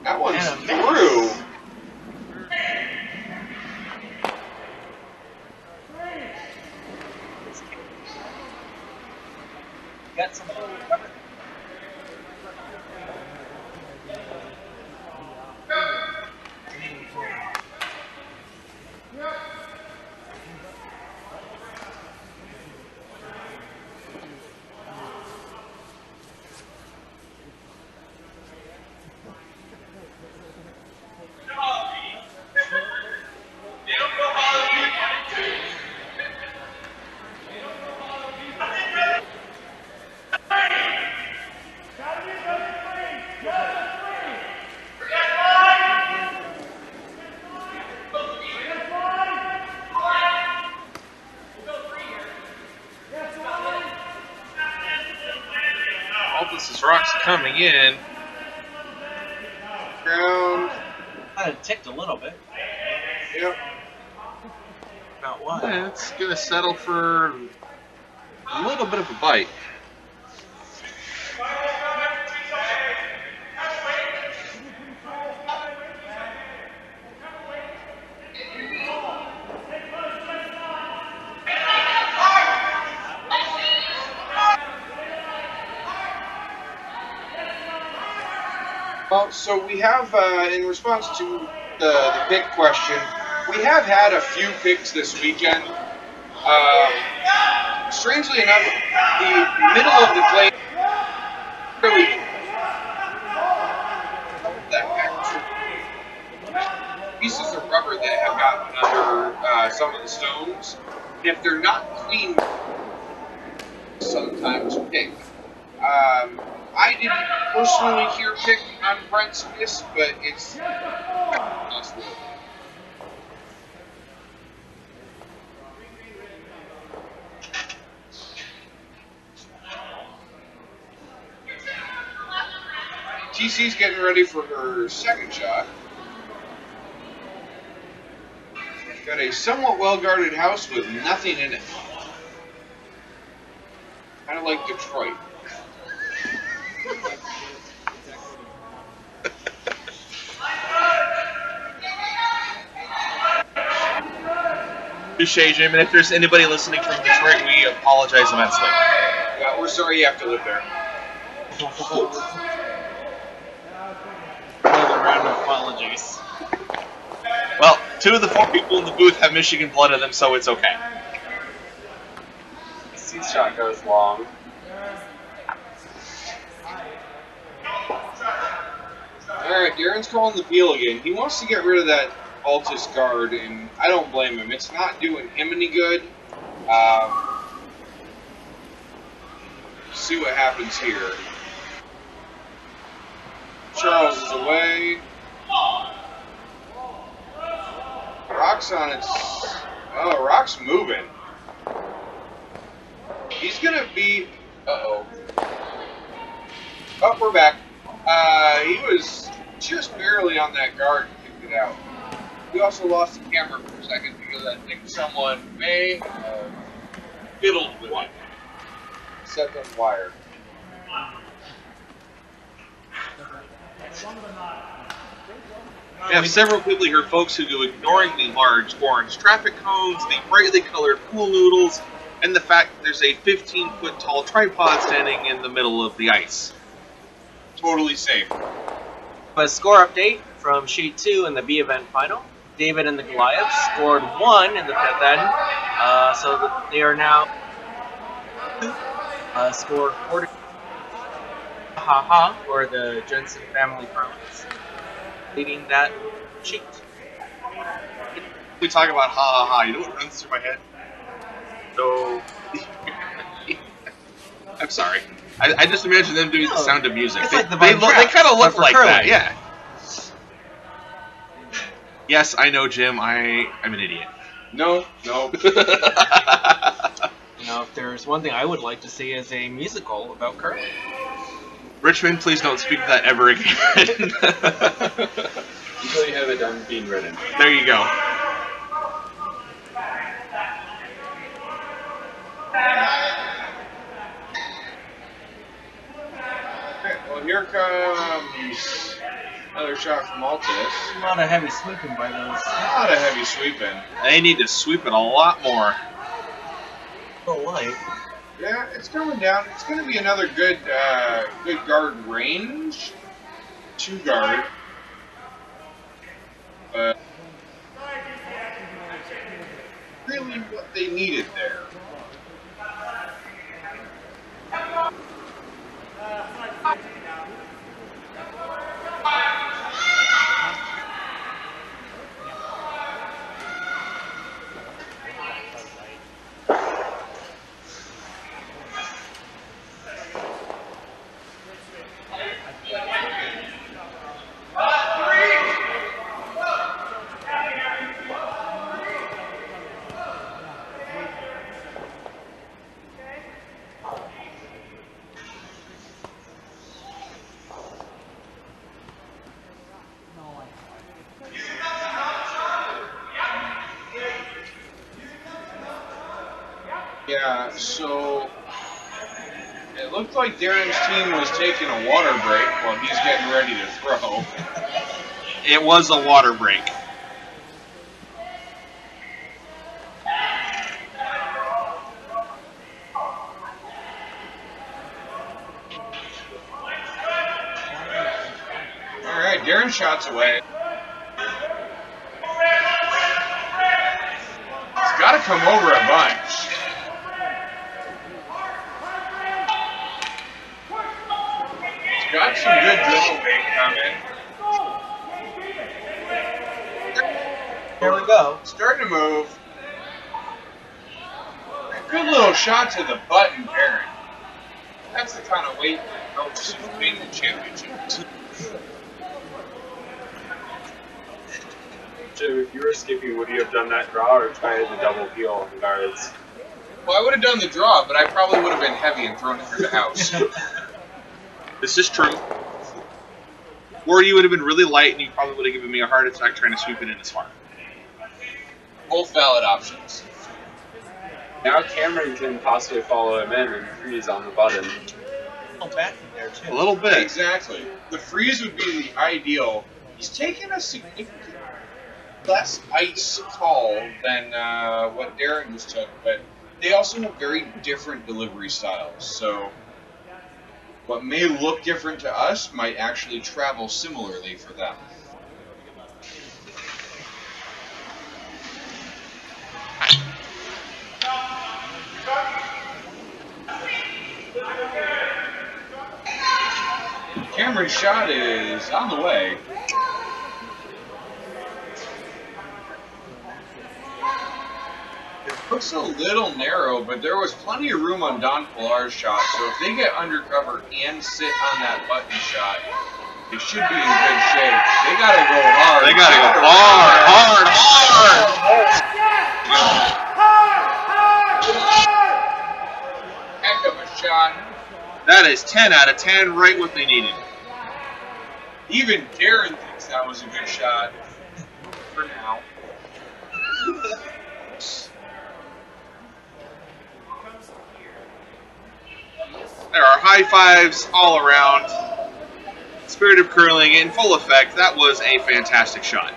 That one's through. Got some cover. Altus' rocks coming in. Ground. Kind of ticked a little bit. Yep. Not one. And it's going to settle for a little bit of a bite. Well, so we have, in response to the pick question, we have had a few picks this weekend. Strangely enough, the middle of the plane really the actual pieces of rubber that have got under some of the stones. And if they're not clean, sometimes pick. I didn't personally hear pick on Brent's miss, but it's possible. TC's getting ready for her second shot. Got a somewhat well-guarded house with nothing in it. Kind of like Detroit. Touche, Jim. And if there's anybody listening from Detroit, we apologize immensely. Yeah, we're sorry you have to live there. Another round of apologies. Well, 2 of the 4 people in the booth have Michigan blood in them, so it's okay. C shot goes long. Alright, Darren's calling the peel again. He wants to get rid of that Altus guard, and I don't blame him. It's not doing him any good. See what happens here. Charles is away. Rock's on its... Oh, Rock's moving. He's gonna be... Uh-oh. Oh, we're back. He was just barely on that guard and kicked it out. We also lost the camera for a second because I think someone may have fiddled with it. Set them wire. We have several people here, folks, who go ignoring the large orange traffic cones, the brightly colored pool noodles, and the fact that there's a 15-foot tall tripod standing in the middle of the ice. Totally safe. A score update from Sheet 2 in the B event final. David and the Goliaths scored 1 in the 5th end, so that they are now scored 40 for the Jensen family parlance, leading that sheet. We talk about ha ha ha. You know what runs through my head? So, I'm sorry. I just imagine them doing the Sound of Music. It's They, like the they, Von they Trapp, kind of but look for like curling. that, yeah. Yes, I know, Jim. I'm an idiot. No. You know, if there's one thing I would like to see is a musical about curling. Richmond, please don't speak to that ever again. Until you have it done being written. There you go. Okay, well, here comes another shot from Altus. A lot of heavy sweeping by those. A lot of heavy sweeping. They need to sweep it a lot more. Oh, light. Yeah, it's coming down. It's going to be another good guard range. 2 guard. But really what they needed there. Yeah, so it looked like Darren's team was taking a water break while he's getting ready to throw. It was a water break. Alright, Darren shots away. He's got to come over a bunch. He's got some good dribble weight coming. Here we go. go. Starting to move. A good little shot to the button, Darren. That's the kind of weight that helps you win the championship. Jim, if you were skipping, would you have done that draw or tried the double peel on guards? Well, I would have done the draw, but I probably would have been heavy and thrown it through the house. This is true. Or you would have been really light and you probably would have given me a heart attack trying to sweep it in as far. Both valid options. Now Cameron can possibly follow him in and freeze on the button. Back in there too. A little bit. Exactly. The freeze would be the ideal. He's taken a significantly less ice call than what Darren just took, but they also have very different delivery styles. So what may look different to us might actually travel similarly for them. Cameron's shot is on the way. It looks a little narrow, but there was plenty of room on Don Pilar's shot, so if they get undercover and sit on that button shot, they should be in good shape. They gotta go hard. They gotta go hard. Heck of a shot. That is 10 out of 10, right what they needed. Even Darren thinks that was a good shot. For now. There are high fives all around. Spirit of curling in full effect. That was a fantastic shot.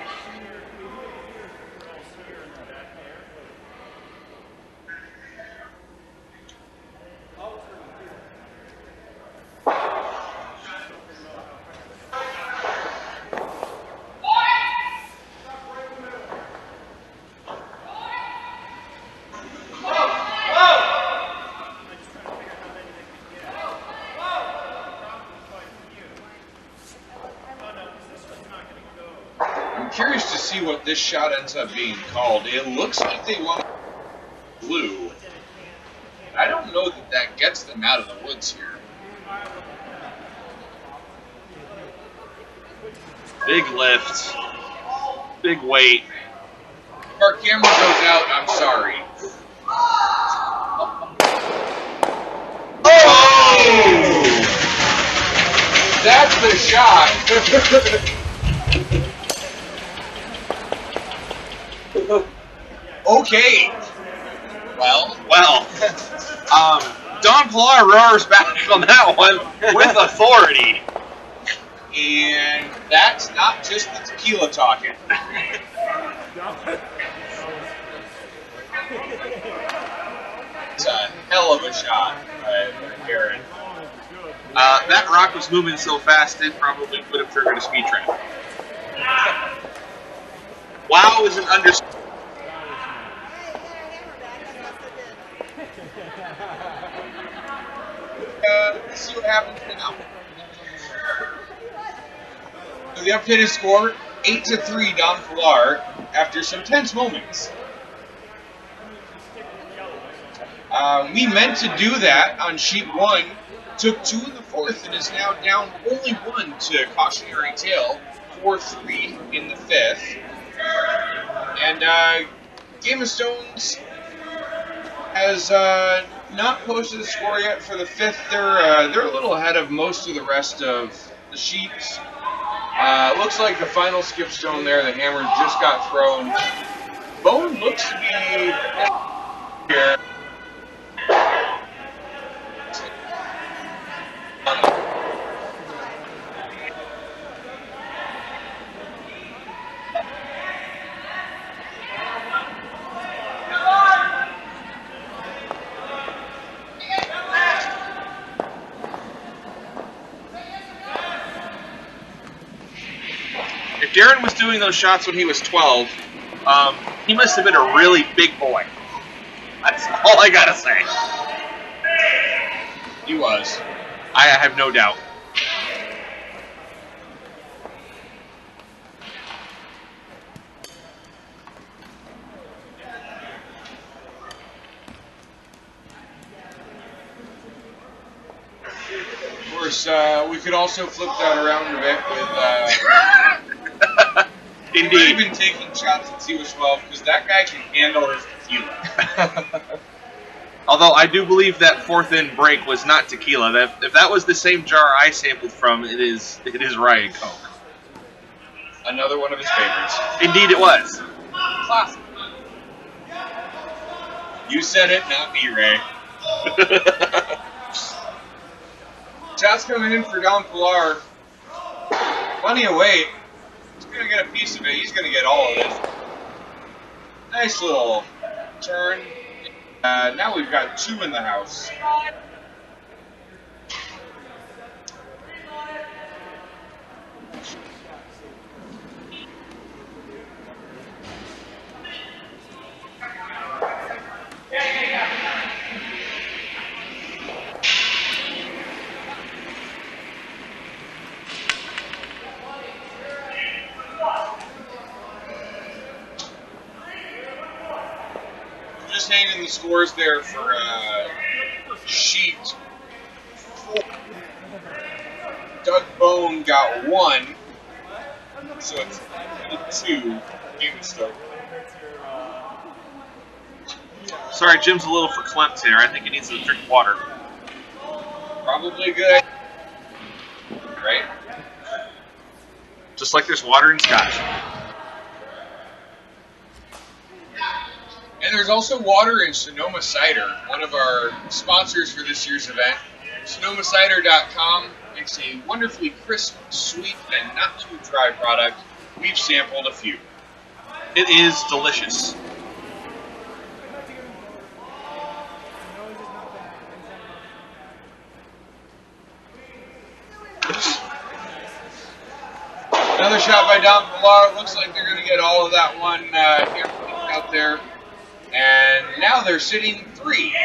I'm curious to see what this shot ends up being called. It looks like they want blue. I don't know that that gets them out of the woods here. Big lift. Big weight. If our camera goes out, I'm sorry. Oh! That's the shot. Okay. Well, Don Pilar roars back on that one with authority. and that's not just the tequila talking. It's a hell of a shot by Aaron. That rock was moving so fast it probably would have triggered a speed trap. Wow is an understatement. Let's see what happens now. So the updated score, 8-3 Don Pilar after some tense moments. We meant to do that on sheet 1, took 2 in the 4th, and is now down only 1 to cautionary tale, 4-3 in the 5th. And Game of Stones has not posted a score yet for the 5th. They're a little ahead of most of the rest of the sheets. Looks like the final skip stone there, the hammer just got thrown. Bone looks to be here. If Darren was doing those shots when he was 12, he must have been a really big boy. That's all I gotta say. He was. I have no doubt. course, we could also flip that around a bit with. We've Indeed. been taking shots at C12 because that guy can handle his tequila. Although I do believe that fourth in break was not tequila. That if that was the same jar I sampled from, it is Riot Coke. Another one of his favorites. Indeed, it was. Classic. You said it, not me, Ray. Shots coming in for Don Pilar. Plenty of weight. He's going to get a piece of it. He's going to get all of it. Nice little turn. Now we've got 2 in the house. Just hanging the scores there for sheet 4. Doug Bone got 1, so it's 2. Game is still. Sorry, Jim's a little verklempt here. I think he needs to drink water. Probably good. Right? Just like there's water in Scotch. And there's also water in Sonoma Cider, one of our sponsors for this year's event. SonomaCider.com makes a wonderfully crisp, sweet, and not too dry product. We've sampled a few. It is delicious. Another shot by Don Pilar. Looks like they're going to get all of that one here out there. And now they're sitting 3.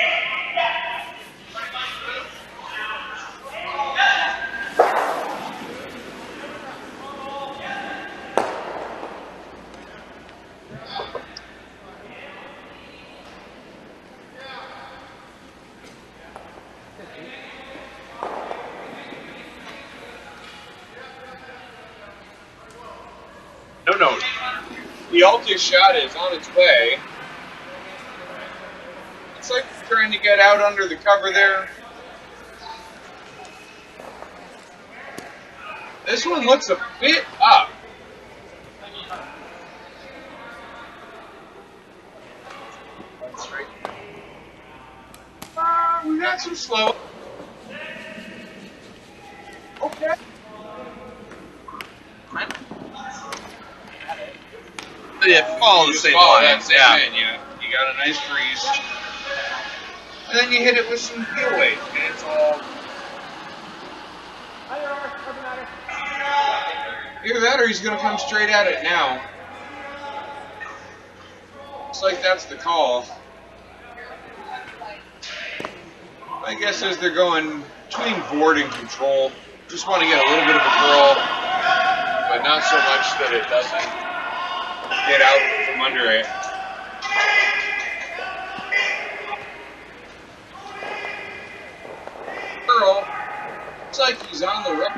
No. The Altus shot is on its way. It's like trying to get out under the cover there. This one looks a bit up. We got some slow. Okay. Yeah, follow the You same follow line. that same Yeah. line, you got a nice breeze. And then you hit it with some heel weight, and it's all. Either that or he's going to come straight at it now. Looks like that's the call. My guess is they're going between board and control. Just want to get a little bit of a curl, but not so much that it doesn't get out from under it. Curl. Looks like he's on the road.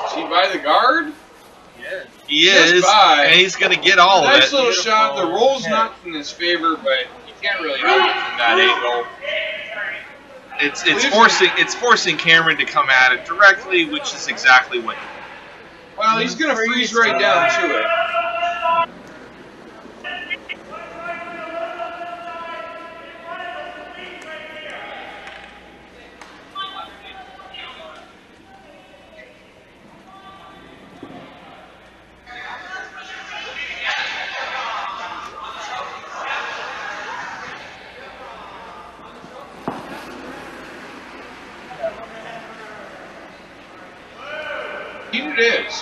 Is he by the guard? He Just is, by. and he's going to get all of Nice it. little shot. The roll's not in his favor, but you can't really help it from that angle. It's forcing Cameron to come at it directly, which is exactly what. Well, he's going to freeze right down to it. It is.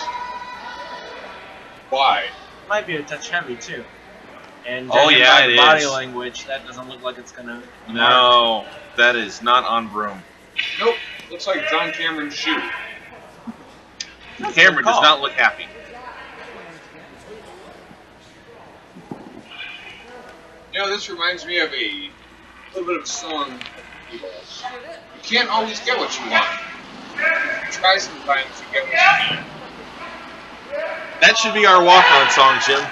Why? Might be a touch heavy too. And Oh, judging yeah, by the it body is. language, that doesn't look like it's gonna. No, that is not on broom. Nope. Looks like it's on Cameron's shoe. Cameron does not look happy. You know, this reminds me of a little bit of a song can't always get what you want. Try sometimes to get what you need. That should be our walk-on song, Jim.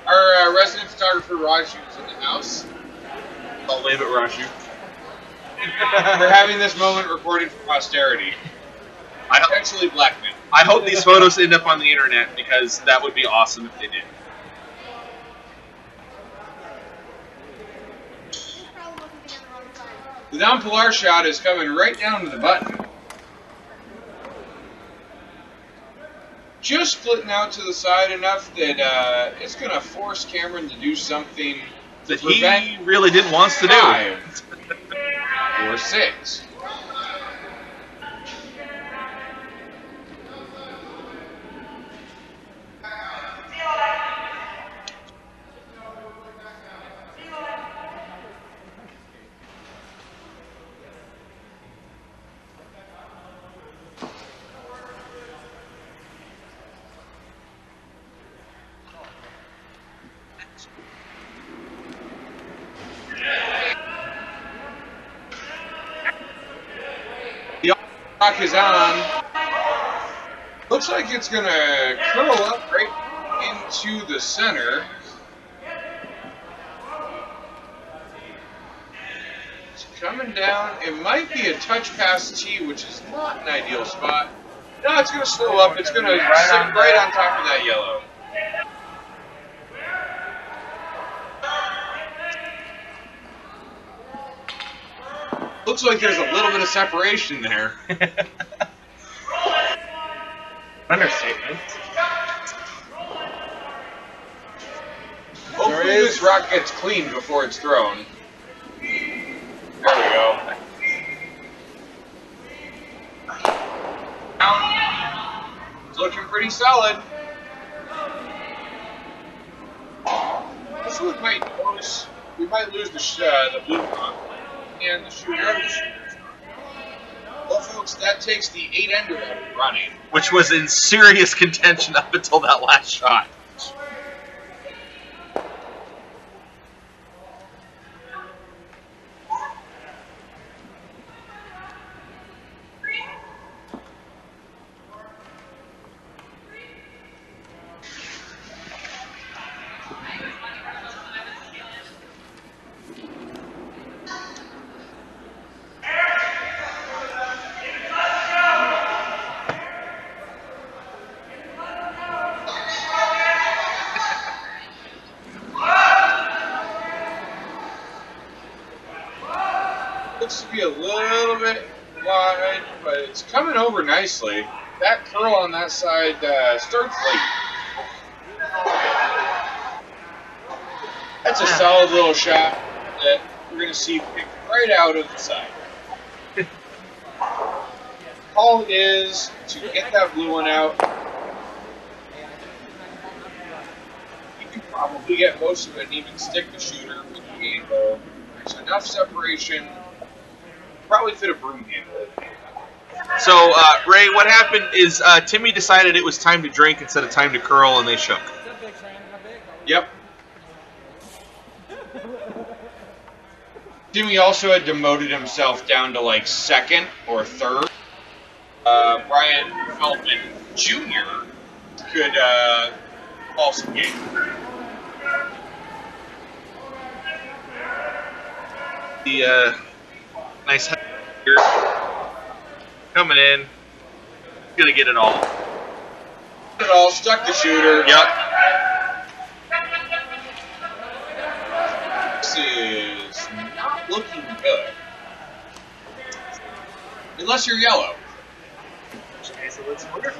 Our resident photographer Raju is in the house. I'll wave at Raju. We're having this moment recorded for posterity. Potentially blackmail. I hope these photos end up on the internet because that would be awesome if they did. The Don Pilar shot is coming right down to the button. Just splitting out to the side enough that it's going to force Cameron to do something that he really didn't want to do. 5 or 6. The clock is on. Looks like it's going to curl up right into the center. It's coming down. It might be a touch past T, which is not an ideal spot. No, it's going to slow up. It's going to sit right on top of that yellow. Looks like there's a little bit of separation there. Understatement. Hopefully this rock gets cleaned before it's thrown. There we go. It's looking pretty solid. This one might lose. We might lose the blue rock and the shooter. Well, folks, that takes the 8-ender out of running. Which was in serious contention up until that last shot. Looks to be a little bit wide, but it's coming over nicely. That curl on that side starts late. That's a solid little shot that we're going to see picked right out of the side. Call is to get that blue one out. You can probably get most of it and even stick the shooter with the angle. There's enough separation. Probably fit a broom handle. So, Ray, what happened is Timmy decided it was time to drink instead of time to curl, and they shook. Yep. Timmy also had demoted himself down to like 2nd or 3rd. Brian Feldman Jr. could call some game. The nice head here coming in, gonna get it all. It all stuck the shooter. Yep. This is not looking good. Unless you're yellow. Okay, so let's wonder.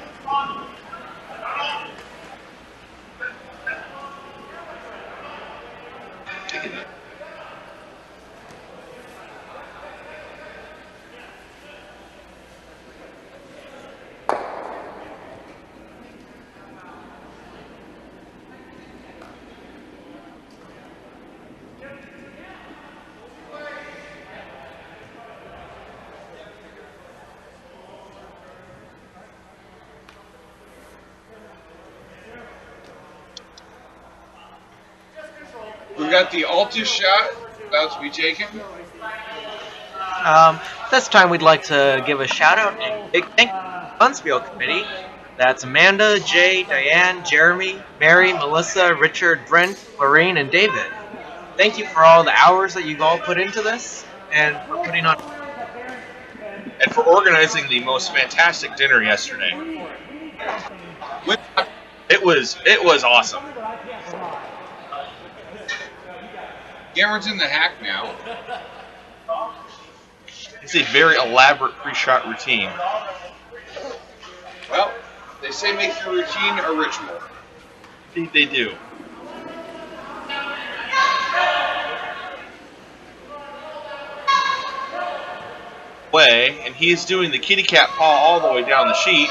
we got the Altus shot about to be taken. This time we'd like to give a shout out and big thank you to the Bonspiel committee. That's Amanda, Jay, Diane, Jeremy, Mary, Melissa, Richard, Brent, Lorraine, and David. Thank you for all the hours that you've all put into this and for putting on. And for organizing the most fantastic dinner yesterday. It was awesome. Cameron's in the hack now. It's a very elaborate pre-shot routine. Well, they say make your routine a ritual. I think they do. Way, and he's doing the kitty cat paw all the way down the sheet.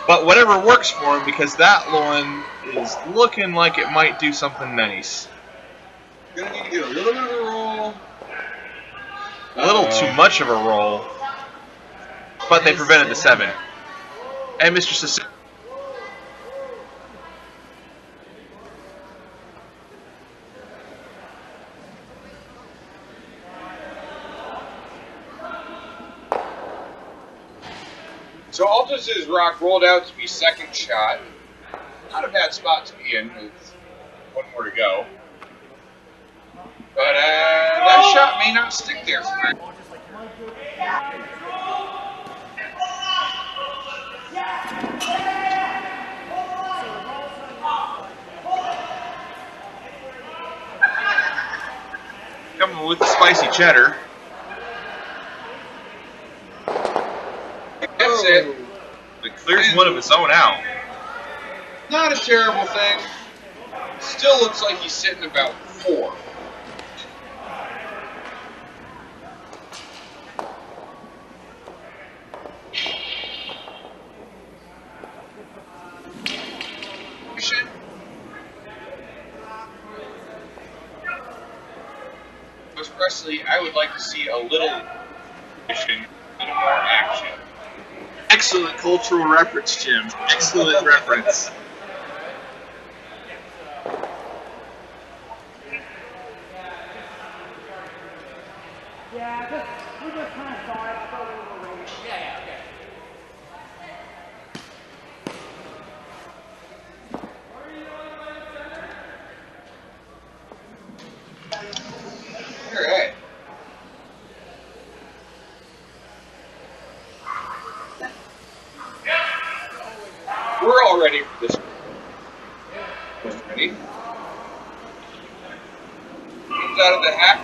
But whatever works for him, because that one is looking like it might do something nice. Gonna need to get a little bit of a roll. A little too much of a roll. But they prevented the 7. And Mr. Cecilia. So Altus's rock rolled out to be second shot. Not a bad spot to be in with one more to go. But that shot may not stick there for him. Coming with the spicy cheddar. That's it. It clears one of his own out. Not a terrible thing. Still looks like he's sitting about 4. Most Presley, I would like to see a little more action. Excellent cultural reference, Jim. Excellent reference. We just kind of saw it. I thought we were ready. Yeah, okay. All right. We're all ready for this. Ready? Comes out of the hack.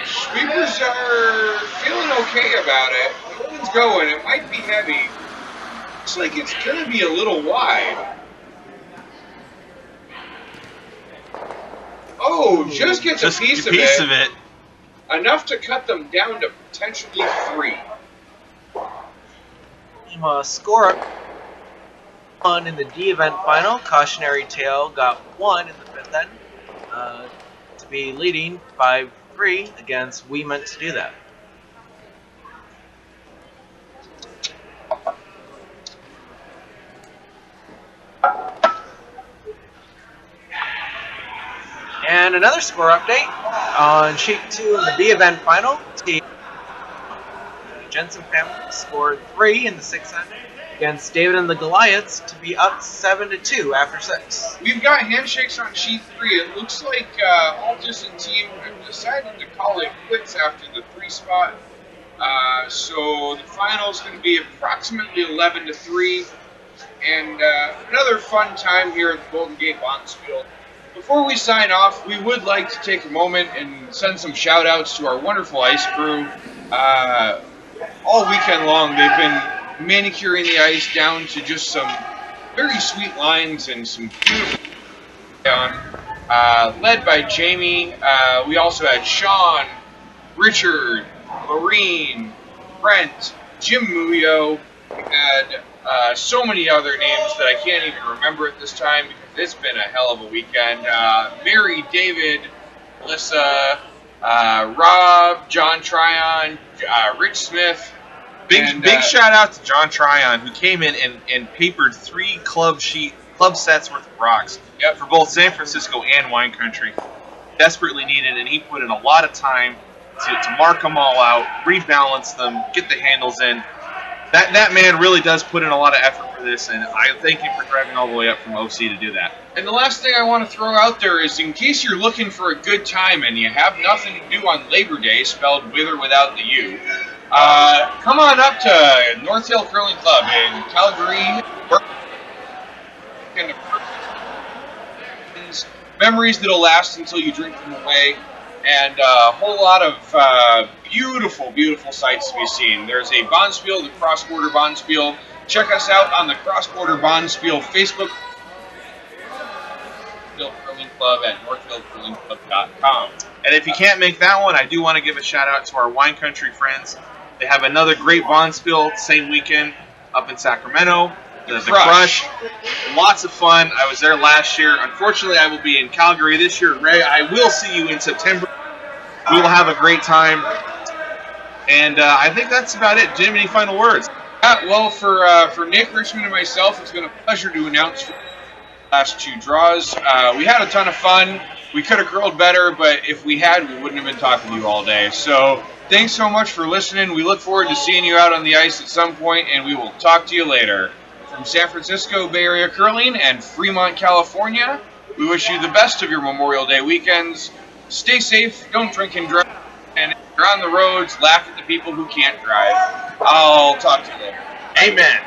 Sweepers are feeling okay about it. The wind's going. It might be heavy. Looks like it's going to be a little wide. Oh, just gets a piece of it. Enough to cut them down to potentially 3. Score up 1 in the D event final. Cautionary Tale got 1 in the 5th end to be leading 5-3 against We Meant to Do That. And another score update on sheet 2 in the B event final. Team Jensen family scored 3 in the 6th end against David and the Goliaths to be up 7-2 after 6. We've got handshakes on sheet 3. It looks like Altus and team have decided to call it quits after the 3 spot. So the final is going to be approximately 11-3. And another fun time here at the Golden Gate Bonspiel. Before we sign off, we would like to take a moment and send some shout outs to our wonderful ice crew. All weekend long, they've been manicuring the ice down to just some very sweet lines and some beautiful led by Jamie. We also had Sean, Richard, Lorene, Brent, Jim Muyo. We had so many other names that I can't even remember at this time because it's been a hell of a weekend. Mary, David, Melissa, Rob, John Tryon, Rich Smith, Big shout out to John Tryon, who came in and papered 3 club sets worth of rocks for both San Francisco and Wine Country. Desperately needed, and he put in a lot of time to mark them all out, rebalance them, get the handles in. That man really does put in a lot of effort for this, and I thank him for driving all the way up from OC to do that. And the last thing I want to throw out there is, in case you're looking for a good time and you have nothing to do on Labor Day, spelled with or without the U, come on up to North Hill Curling Club in Calgary. Memories that'll last until you drink them away, and a whole lot of beautiful, beautiful sights to be seen. There's a Bonspiel, the Cross Border Bonspiel. Check us out on the Cross Border Bonspiel Facebook Curling Club at northhillcurlingclub.com. And if you can't make that one, I do want to give a shout out to our Wine Country friends. They have another great Bonspiel same weekend up in Sacramento. The Crush. Lots of fun. I was there last year. Unfortunately, I will be in Calgary this year. Ray, I will see you in September. We will have a great time. And I think that's about it. Jim, any final words? Well, for Nick, Richmond, and myself, it's been a pleasure to announce the last 2 draws. We had a ton of fun. We could have grilled better, but if we had, we wouldn't have been talking to you all day. So thanks so much for listening. We look forward to seeing you out on the ice at some point, and we will talk to you later. From San Francisco Bay Area Curling and Fremont, California, we wish you the best of your Memorial Day weekends. Stay safe, don't drink and drive, and if you're on the roads, laugh at the people who can't drive. I'll talk to you later. Amen.